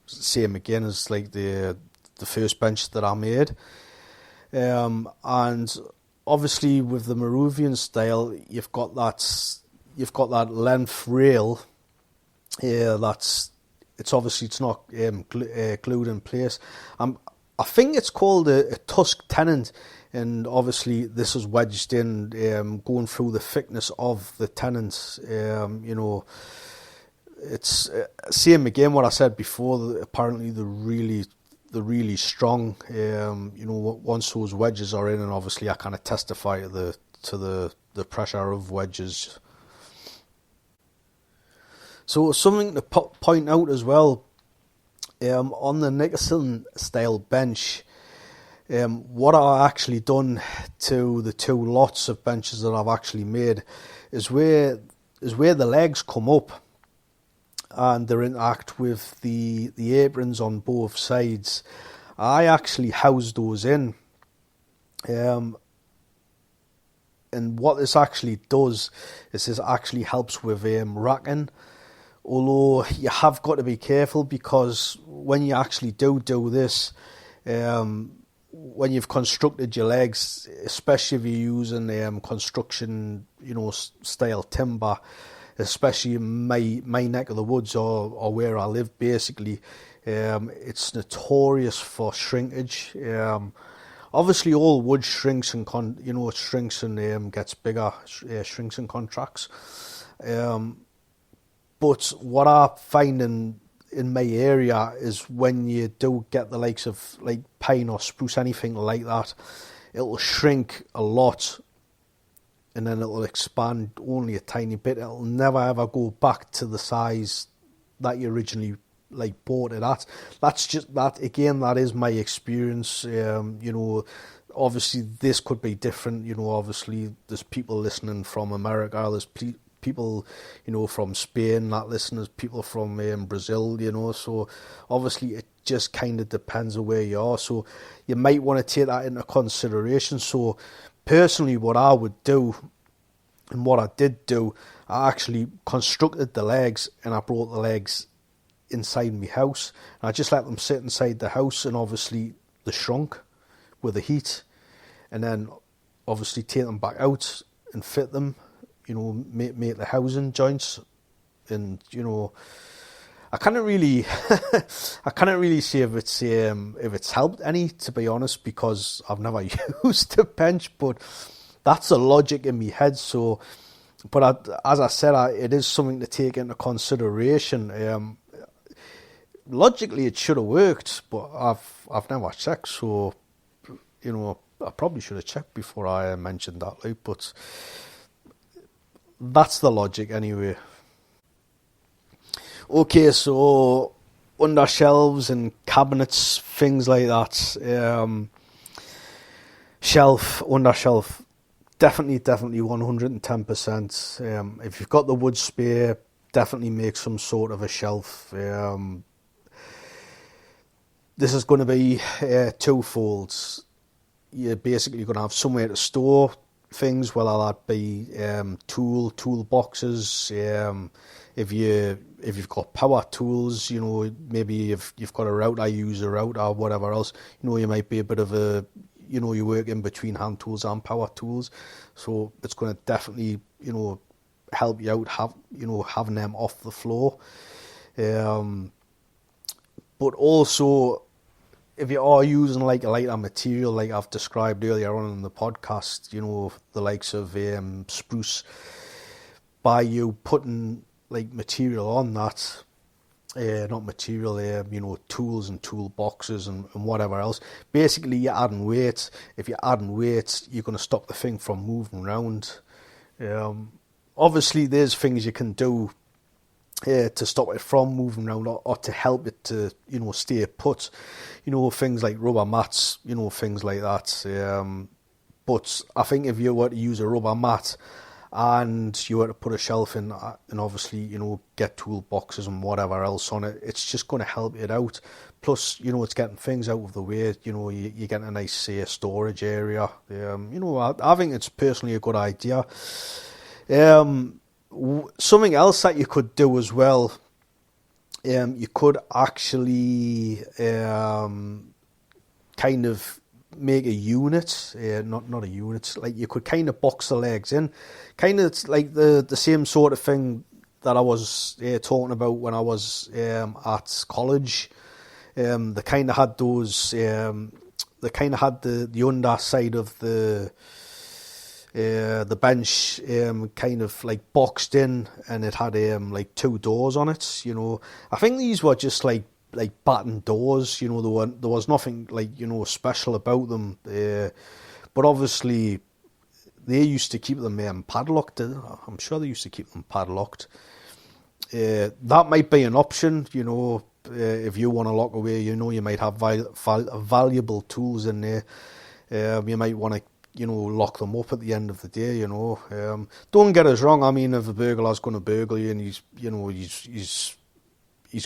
same again as like the first bench that I made. And obviously with the Maruvian style, you've got that length rail. It's not glued in place. I think it's called a tusk tenon, and obviously this is wedged in, going through the thickness of the tenons. It's same again what I said before. Apparently they're really strong. Once those wedges are in, and obviously I kind of testify to the pressure of wedges. So something to point out as well, on the Nicholson style bench, what I actually done to the two lots of benches that I've actually made is where the legs come up and they interact with the aprons on both sides. I actually house those in. And what this actually does is this actually helps with racking. Although you have got to be careful, because when you actually do this, when you've constructed your legs, especially if you're using construction, style timber, especially in my neck of the woods or where I live, basically, it's notorious for shrinkage. Obviously, all wood shrinks and shrinks and gets bigger, shrinks and contracts. But what I find in my area is when you do get the likes of like pine or spruce, anything like that, it'll shrink a lot and then it'll expand only a tiny bit. It'll never ever go back to the size that you originally like bought it at. That's just that, again, that is my experience. Obviously this could be different. Obviously there's people listening from America, there's people from Spain that listen, there's people from Brazil, so obviously it just kind of depends on where you are, so you might want to take that into consideration. So personally, what I would do, and what I did do, I actually constructed the legs and I brought the legs inside my house, and I just let them sit inside the house, and obviously they shrunk with the heat, and then obviously take them back out and fit them, make the housing joints, and I can't really say if it's helped any, to be honest, because I've never used a bench, but that's the logic in my head. So, but as I said, it is something to take into consideration. Logically, it should have worked, but I've never checked, so I probably should have checked before I mentioned that, like, but that's the logic anyway. Okay, so under shelves and cabinets, things like that. Under shelf, definitely 110%. If you've got the wood spare, definitely make some sort of a shelf. this is going to be twofold. You're basically going to have somewhere to store things, whether that be tool boxes. If you've got power tools, maybe if you've got a router, use a router, whatever else. You might be a bit of a, you work in between hand tools and power tools, so it's going to definitely, help you out, having them off the floor. But also, if you are using like a lighter material, like I've described earlier on in the podcast, the likes of spruce, by you putting like material on that, not material, tools and toolboxes and whatever else. Basically, you're adding weight. If you're adding weight, you're going to stop the thing from moving around. Obviously, there's things you can do to stop it from moving around, or to help it to, stay put. Things like rubber mats, things like that. But I think if you were to use a rubber mat and you were to put a shelf in and obviously, get toolboxes and whatever else on it, it's just going to help it out. Plus, it's getting things out of the way. You're getting a nice, storage area. I think it's personally a good idea. Something else that you could do as well, you could actually kind of make a unit, not a unit, like you could kind of box the legs in, kind of like the same sort of thing that I was talking about when I was at college. They kind of had those, they kind of had the underside of the bench kind of like boxed in, and it had like two doors on it. I think these were just like batten doors. There was nothing like special about them. But obviously they used to keep them padlocked. I'm sure they used to keep them padlocked. That might be an option. If you want to lock away, you might have valuable tools in there. You might want to lock them up at the end of the day. Don't get us wrong. I mean, if a burglar's going to burgle you, and he's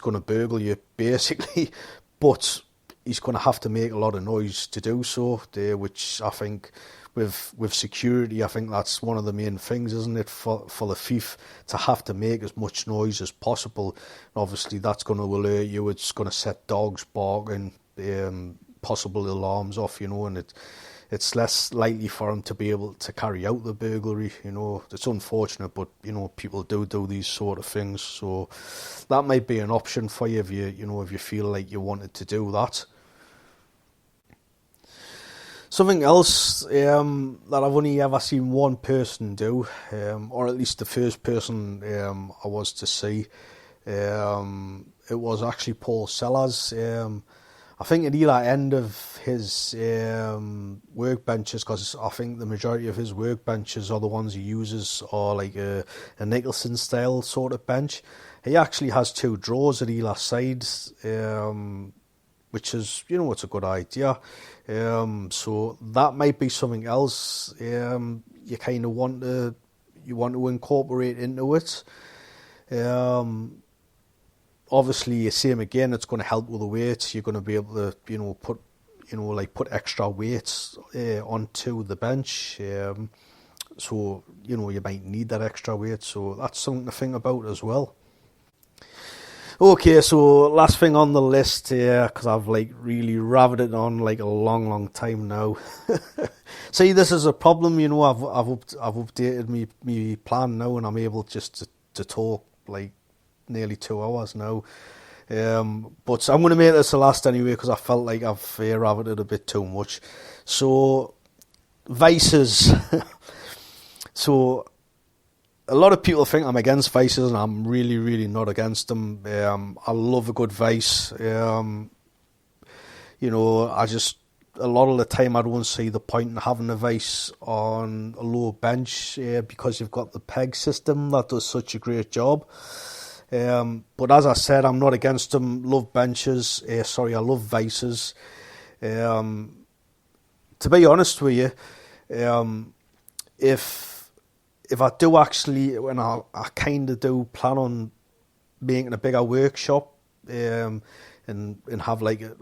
going to burgle you basically, but he's going to have to make a lot of noise to do so. Which I think, with security, I think that's one of the main things, isn't it, for the thief to have to make as much noise as possible. And obviously, that's going to alert you. It's going to set dogs barking, possible alarms off, and it's less likely for him to be able to carry out the burglary. It's unfortunate, but people do these sort of things. So that might be an option for you if you feel like you wanted to do that. Something else that I've only ever seen one person do, or at least the first person I was to see, it was actually Paul Sellers. I think at either end of his workbenches, because I think the majority of his workbenches are the ones he uses are like a Nicholson style sort of bench. He actually has two drawers at either side, which is, it's a good idea. So that might be something else you kind of want to incorporate into it. Obviously, same again, it's going to help with the weights. You're going to be able to, put extra weights onto the bench. So, you might need that extra weight. So that's something to think about as well. Okay, so last thing on the list here, because I've really rabbited on a long time now. See, this is a problem, I've updated me plan now, and I'm able just to talk nearly 2 hours now. But I'm going to make this the last anyway, because I felt like I've rabbited a bit too much. So, vices. So, a lot of people think I'm against vices, and I'm really not against them. I love a good vice. A lot of the time I don't see the point in having a vice on a low bench, because you've got the peg system that does such a great job. But as I said, I'm not against them. Love benches. I love vices. To be honest with you, if I do actually, when I kind of do plan on making a bigger workshop, and have like a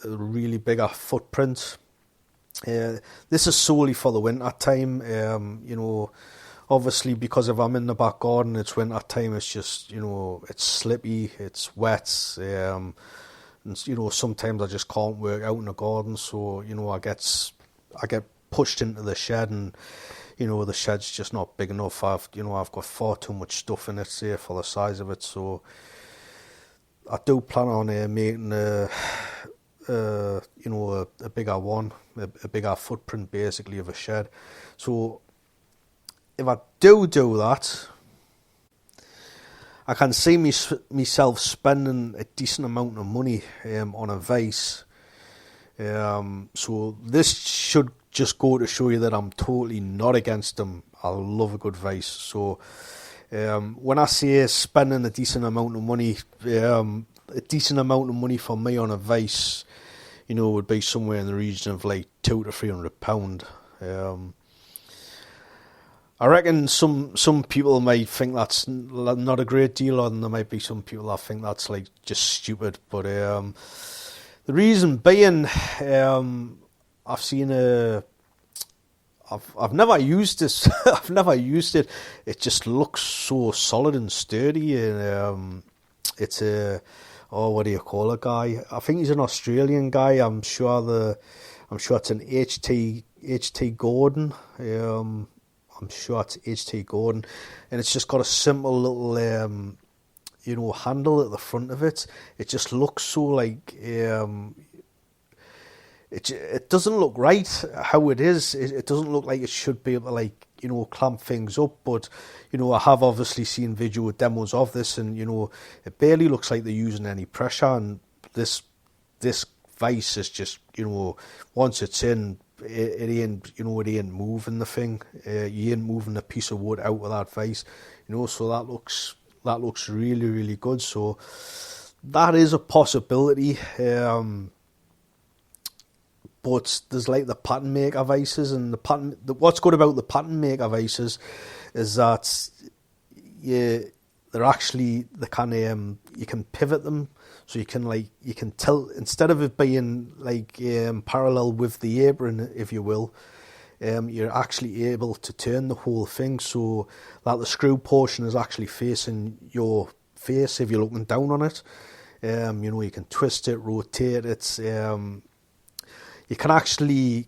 really bigger footprint. This is solely for the winter time. Obviously because if I'm in the back garden, it's winter time. It's just it's slippy, it's wet, and sometimes I just can't work out in the garden. So I get pushed into the shed, and the shed's just not big enough. I've got far too much stuff in it, say, for the size of it. So I do plan on making a bigger one, a bigger footprint basically of a shed. So if I do that, I can see myself spending a decent amount of money on a vise. So this should just go to show you that I'm totally not against them. I love a good vise. So when I say spending a decent amount of money, for me on a vise, would be somewhere in the region of like £200 to £300. I reckon some people might think that's not a great deal, and there might be some people that think that's like just stupid. But the reason being, I've seen I've never used this. I've never used it. It just looks so solid and sturdy, and it's what do you call it, guy? I think he's an Australian guy. I'm sure it's an HT Gordon. I'm sure it's HT Gordon, and it's just got a simple little handle at the front of it. It just looks so like it doesn't look right how it is. It doesn't look like it should be able to clamp things up. But I have obviously seen video demos of this, and it barely looks like they're using any pressure. And this vise is just once it's in, it ain't it ain't moving the thing. You ain't moving a piece of wood out of that vise. So that looks really, really good. So that is a possibility. But there's like the pattern maker vices, and what's good about the pattern maker vices is that you can pivot them, so you can tilt, instead of it being parallel with the apron, if you will. You're actually able to turn the whole thing so that the screw portion is actually facing your face if you're looking down on it. You can twist it, rotate it. You can actually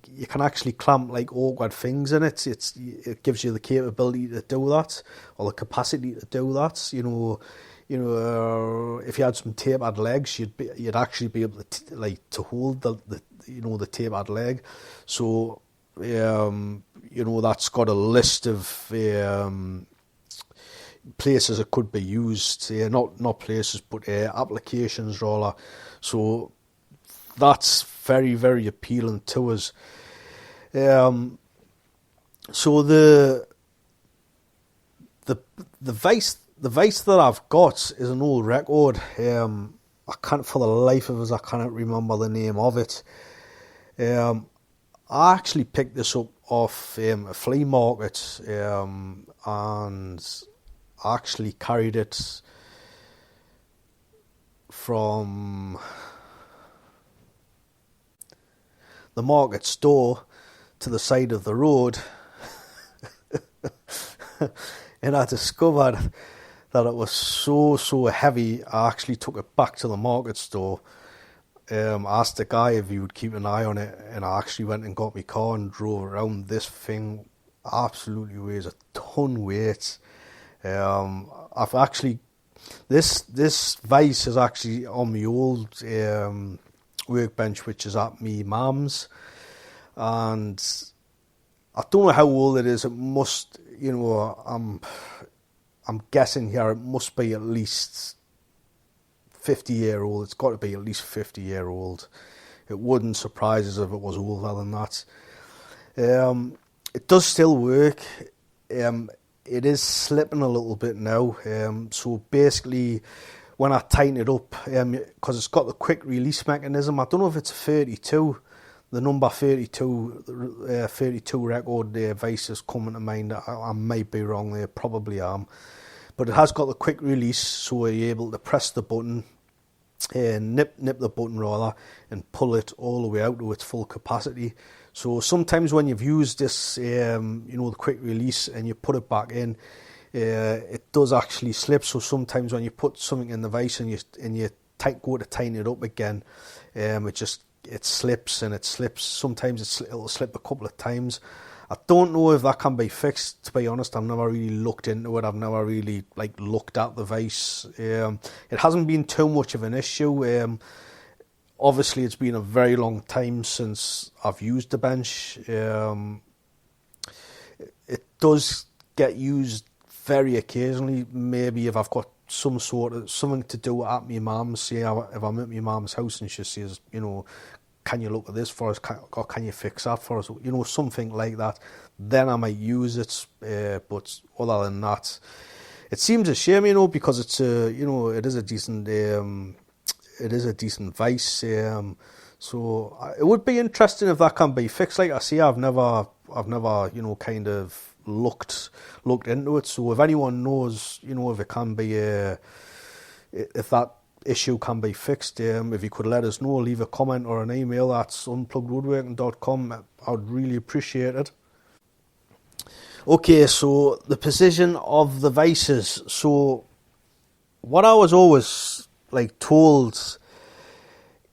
clamp like awkward things in it. It gives you the capability to do that, or the capacity to do that. If you had some tapered legs, you'd actually be able to hold the tapered leg. So that's got a list of places it could be used. Not places, but applications rather. So that's very, very appealing to us. So the vise that I've got is an old record. I can't, for the life of us, I cannot remember the name of it. I actually picked this up off a flea market, and I actually carried it from the market store to the side of the road, and I discovered that it was so heavy. I actually took it back to the market store. Asked the guy if he would keep an eye on it, and I actually went and got my car and drove around. This thing absolutely weighs a ton weight. I've actually this vise is actually on my old workbench, which is at me mum's, and I don't know how old it is. It must, I'm guessing here, it must be at least 50-year-old. It's got to be at least 50-year-old. It wouldn't surprise us if it was older than that. It does still work. It is slipping a little bit now. So basically, when I tighten it up, because it's got the quick release mechanism, I don't know if it's a 32, the number 32 record vise is coming to mind. I might be wrong there, probably am. But it has got the quick release, so you're able to press the button, nip the button rather, and pull it all the way out to its full capacity. So sometimes when you've used this, the quick release, and you put it back in, it does actually slip. So sometimes when you put something in the vise and you go to tighten it up again, it slips and it slips. Sometimes it'll slip a couple of times. I don't know if that can be fixed, to be honest. I've never really looked into it. I've never really looked at the vise. It hasn't been too much of an issue. Obviously, it's been a very long time since I've used the bench. It does get used very occasionally. Maybe if I've got something to do at my mum's, say if I'm at my mum's house and she says, can you look at this for us, or can you fix that for us, something like that, then I might use it. But other than that, it seems a shame, because it is a decent vise. So it would be interesting if that can be fixed. Like I say, I've never kind of looked into it. So if anyone knows, if it can be, if that issue can be fixed, if you could let us know, leave a comment or an email at unpluggedwoodworking.com, I would really appreciate it. Okay, so the position of the vices. So what I was always told,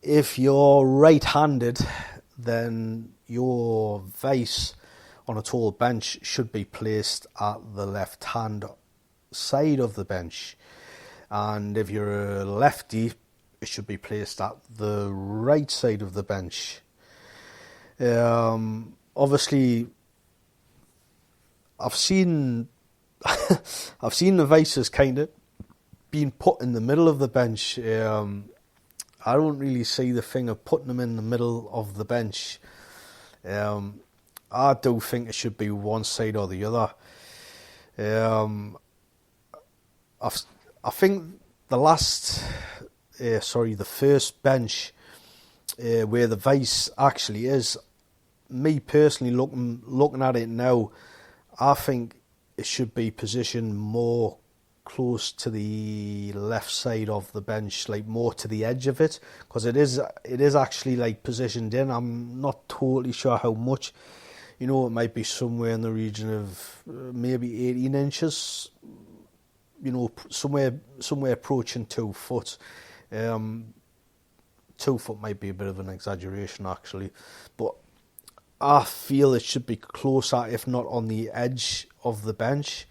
if you're right-handed, then your vise on a tall bench should be placed at the left-hand side of the bench. And if you're a lefty, it should be placed at the right side of the bench. Obviously, I've seen the vices kind of being put in the middle of the bench. I don't really see the thing of putting them in the middle of the bench. I do think it should be one side or the other. I think the first bench where the vise actually is, me personally looking at it now, I think it should be positioned more close to the left side of the bench, more to the edge of it, because it is actually positioned in. I'm not totally sure how much. It might be somewhere in the region of maybe 18 inches. Somewhere approaching 2 foot. 2 foot might be a bit of an exaggeration, actually, but I feel it should be closer, if not on the edge of the bench.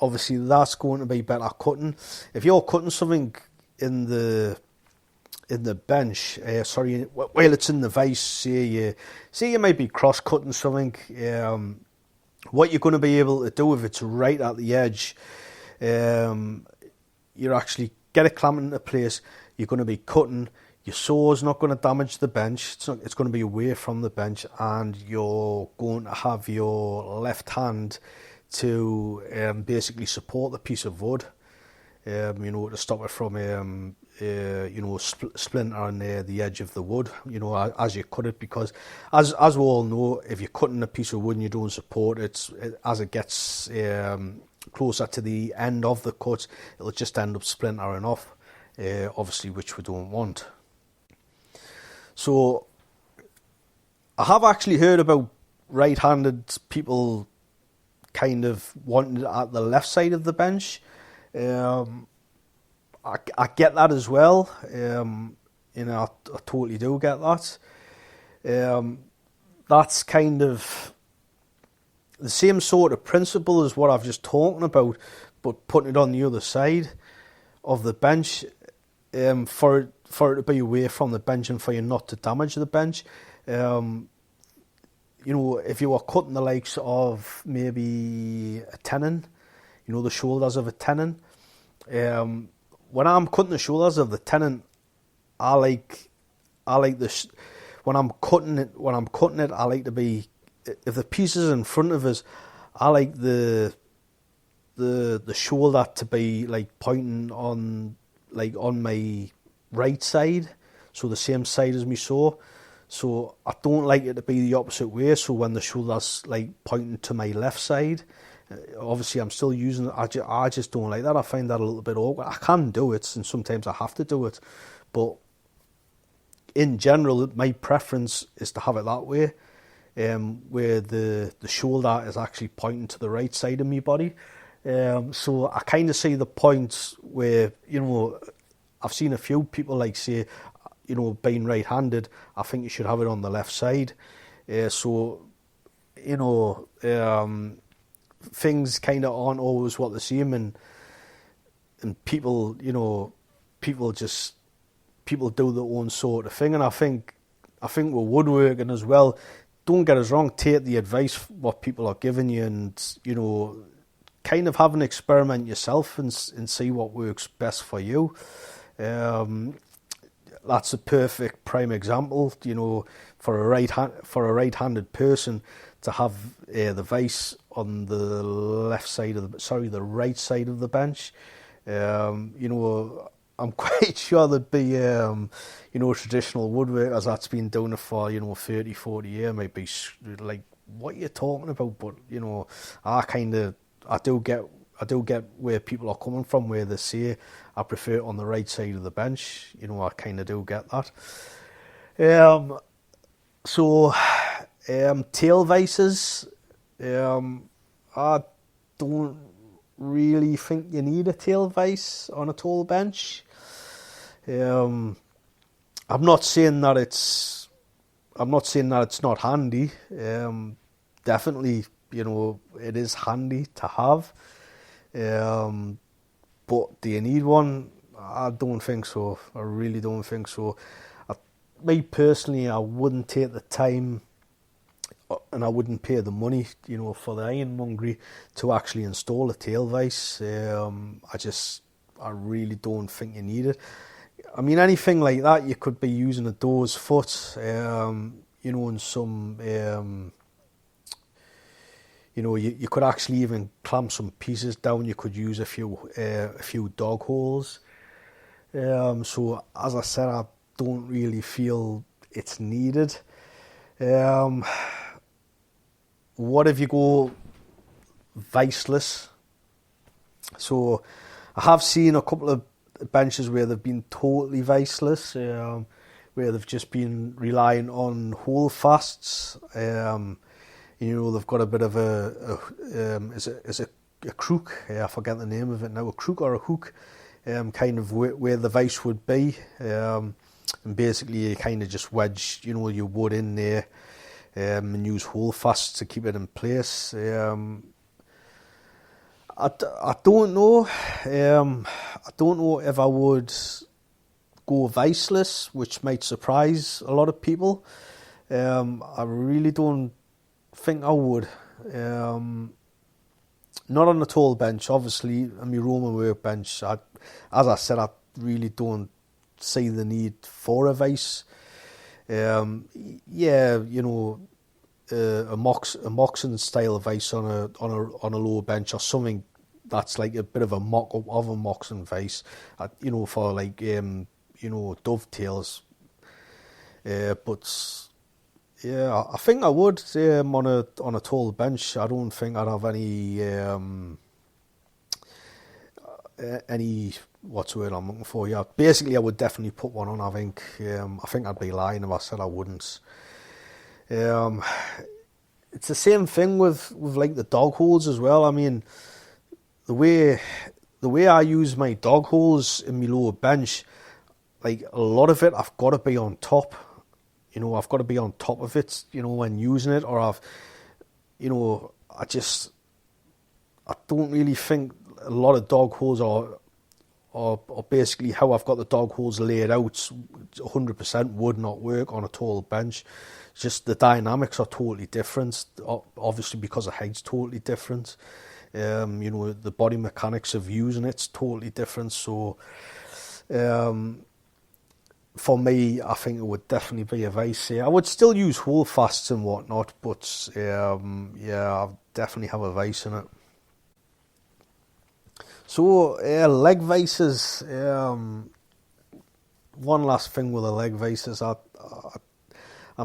Obviously, that's going to be better cutting. If you're cutting something in the bench, while it's in the vise, say you might be cross cutting something. What you're going to be able to do if it's right at the edge, you're actually get it clamped into place. You're going to be cutting. Your saw's not going to damage the bench. It's going to be away from the bench, and you're going to have your left hand to basically support the piece of wood. To stop it from splintering the edge of the wood, as you cut it, because as we all know, if you're cutting a piece of wood and you don't support it, as it gets closer to the end of the cut, it'll just end up splintering off, obviously, which we don't want. So I have actually heard about right-handed people kind of wanting it at the left side of the bench. I get that as well. I totally do get that. That's kind of the same sort of principle as what I've just talking about, but putting it on the other side of the bench, for it to be away from the bench and for you not to damage the bench. If you were cutting the likes of maybe a tenon, the shoulders of a tenon, when I'm cutting the shoulders of the tenon, I like this. When I'm cutting it, I like to be, if the piece is in front of us, I like the shoulder to be pointing on my right side, so the same side as me saw. So I don't like it to be the opposite way. So when the shoulder's pointing to my left side, Obviously, I'm still using it. I just don't like that. I find that a little bit awkward. I can do it, and sometimes I have to do it. But in general, my preference is to have it that way, where the shoulder is actually pointing to the right side of my body. So I kind of see the point where, I've seen a few people like say, being right-handed, I think you should have it on the left side. Things kind of aren't always what they seem, and people, people do their own sort of thing. And I think with woodworking as well, don't get us wrong, take the advice what people are giving you, and kind of have an experiment yourself and see what works best for you. That's a perfect prime example, for a right-handed person to have the vise on the right side of the bench. I'm quite sure there'd be, traditional woodworkers that's been doing it for, 30, 40 years might be like, what are you talking about? But, I do get where people are coming from, where they say, I prefer it on the right side of the bench. I kind of do get that. Tail vises, I don't really think you need a tail vise on a tall bench. I'm not saying that it's not handy. Definitely, it is handy to have. But do you need one? I don't think so. I really don't think so. Me personally, I wouldn't take the time, and I wouldn't pay the money, for the ironmongery to actually install a tail vise. I really don't think you need it. I mean, anything like that, you could be using a door's foot, and some, you could actually even clamp some pieces down. You could use a few dog holes. So as I said, I don't really feel it's needed. What if you go viseless? So I have seen a couple of benches where they've been totally viseless, where they've just been relying on holdfasts. They've got a bit of a crook. I forget the name of it now. A crook or a hook, kind of where the vise would be, and basically you kind of just wedge, your wood in there, and use holdfasts to keep it in place. I don't know. I don't know if I would go viseless, which might surprise a lot of people. I really don't think I would. Not on a tall bench, obviously. On my Roman workbench, as I said, I really don't see the need for a vise. A Moxon style vise on a lower bench, or something that's like a bit of a mock-up of a Moxon vise, for like dovetails. But yeah, I think I would on a tall bench. I don't think I'd have any what's the word I'm looking for? Yeah, basically I would definitely put one on. I think I'd be lying if I said I wouldn't. It's the same thing with like the dog holes as well. I mean, the way I use my dog holes in my lower bench, like a lot of it, I've got to be on top. I've got to be on top of it, when using it, or I don't really think a lot of dog holes are basically how I've got the dog holes laid out. 100% would not work on a tall bench. Just the dynamics are totally different. Obviously, because the height's totally different. The body mechanics of using it's totally different. So, for me, I think it would definitely be a vise. I would still use holdfasts and whatnot, but I'll definitely have a vise in it. So, leg vises. One last thing with the leg vises, I'm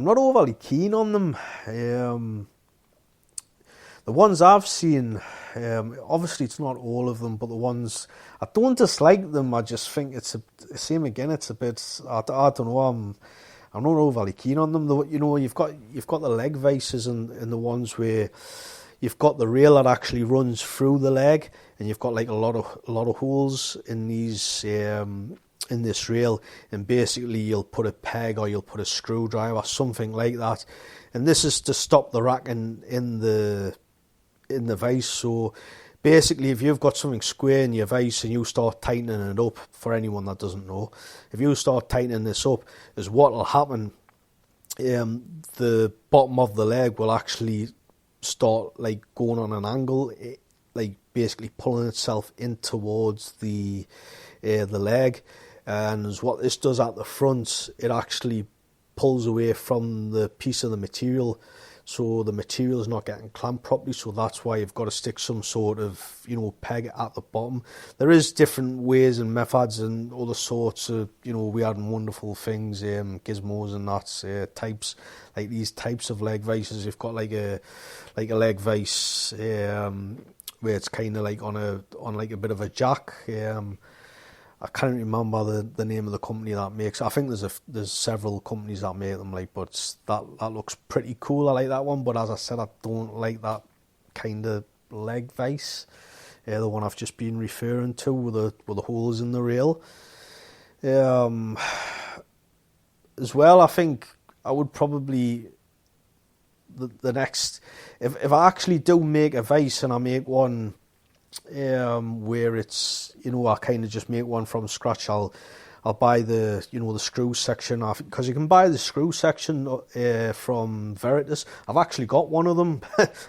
not overly keen on them. The ones I've seen, obviously it's not all of them, but the ones, I don't dislike them. I just think it's same again. It's a bit, I don't know. I'm not overly keen on them. You know, you've got the leg vises and the ones where you've got the rail that actually runs through the leg, and you've got like a lot of holes in these in this rail, and basically you'll put a peg or you'll put a screwdriver, something like that, and this is to stop the racking in the vise. So basically, if you've got something square in your vise and you start tightening it up, for anyone that doesn't know, if you start tightening this up, is what will happen. The bottom of the leg will actually start like going on an angle, like basically pulling itself in towards the leg. And as what this does at the front, it actually pulls away from the piece of the material, so the material is not getting clamped properly. So that's why you've got to stick some sort of, you know, peg at the bottom. There is different ways and methods and other sorts of, you know, weird and wonderful things, gizmos and that, types, like these types of leg vises. You've got like a leg vise where it's kind of like on like a bit of a jack. I can't remember the name of the company that makes. I think there's several companies that make them, like, but that looks pretty cool. I like that one, but as I said, I don't like that kind of leg vise. The one I've just been referring to with the holes in the rail. As well, I think I would probably the next, if I actually do make a vise and I make one where it's, you know, I kind of just make one from scratch, I'll buy the, you know, the screw section off, because you can buy the screw section from Veritas. I've actually got one of them,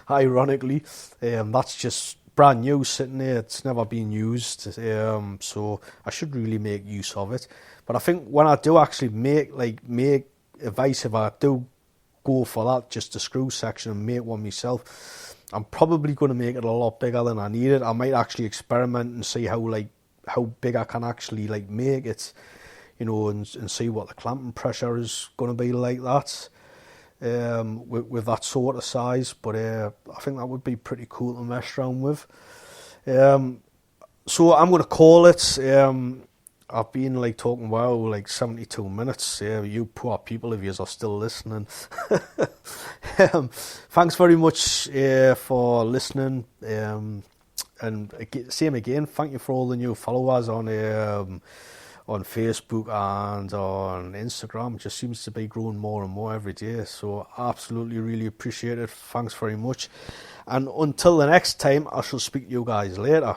ironically. That's just brand new sitting there. It's never been used, so I should really make use of it. But I think when I do actually make a vise, if I do go for that, just the screw section, and make one myself, I'm probably going to make it a lot bigger than I need it. I might actually experiment and see how big I can actually like make it, you know, and see what the clamping pressure is going to be like that, with that sort of size. But I think that would be pretty cool to mess around with. So I'm going to call it. I've been like talking like 72 minutes. You poor people, if you are still listening. Thanks very much for listening. And same again, thank you for all the new followers on Facebook and on Instagram. It just seems to be growing more and more every day. So absolutely really appreciate it. Thanks very much. And until the next time, I shall speak to you guys later.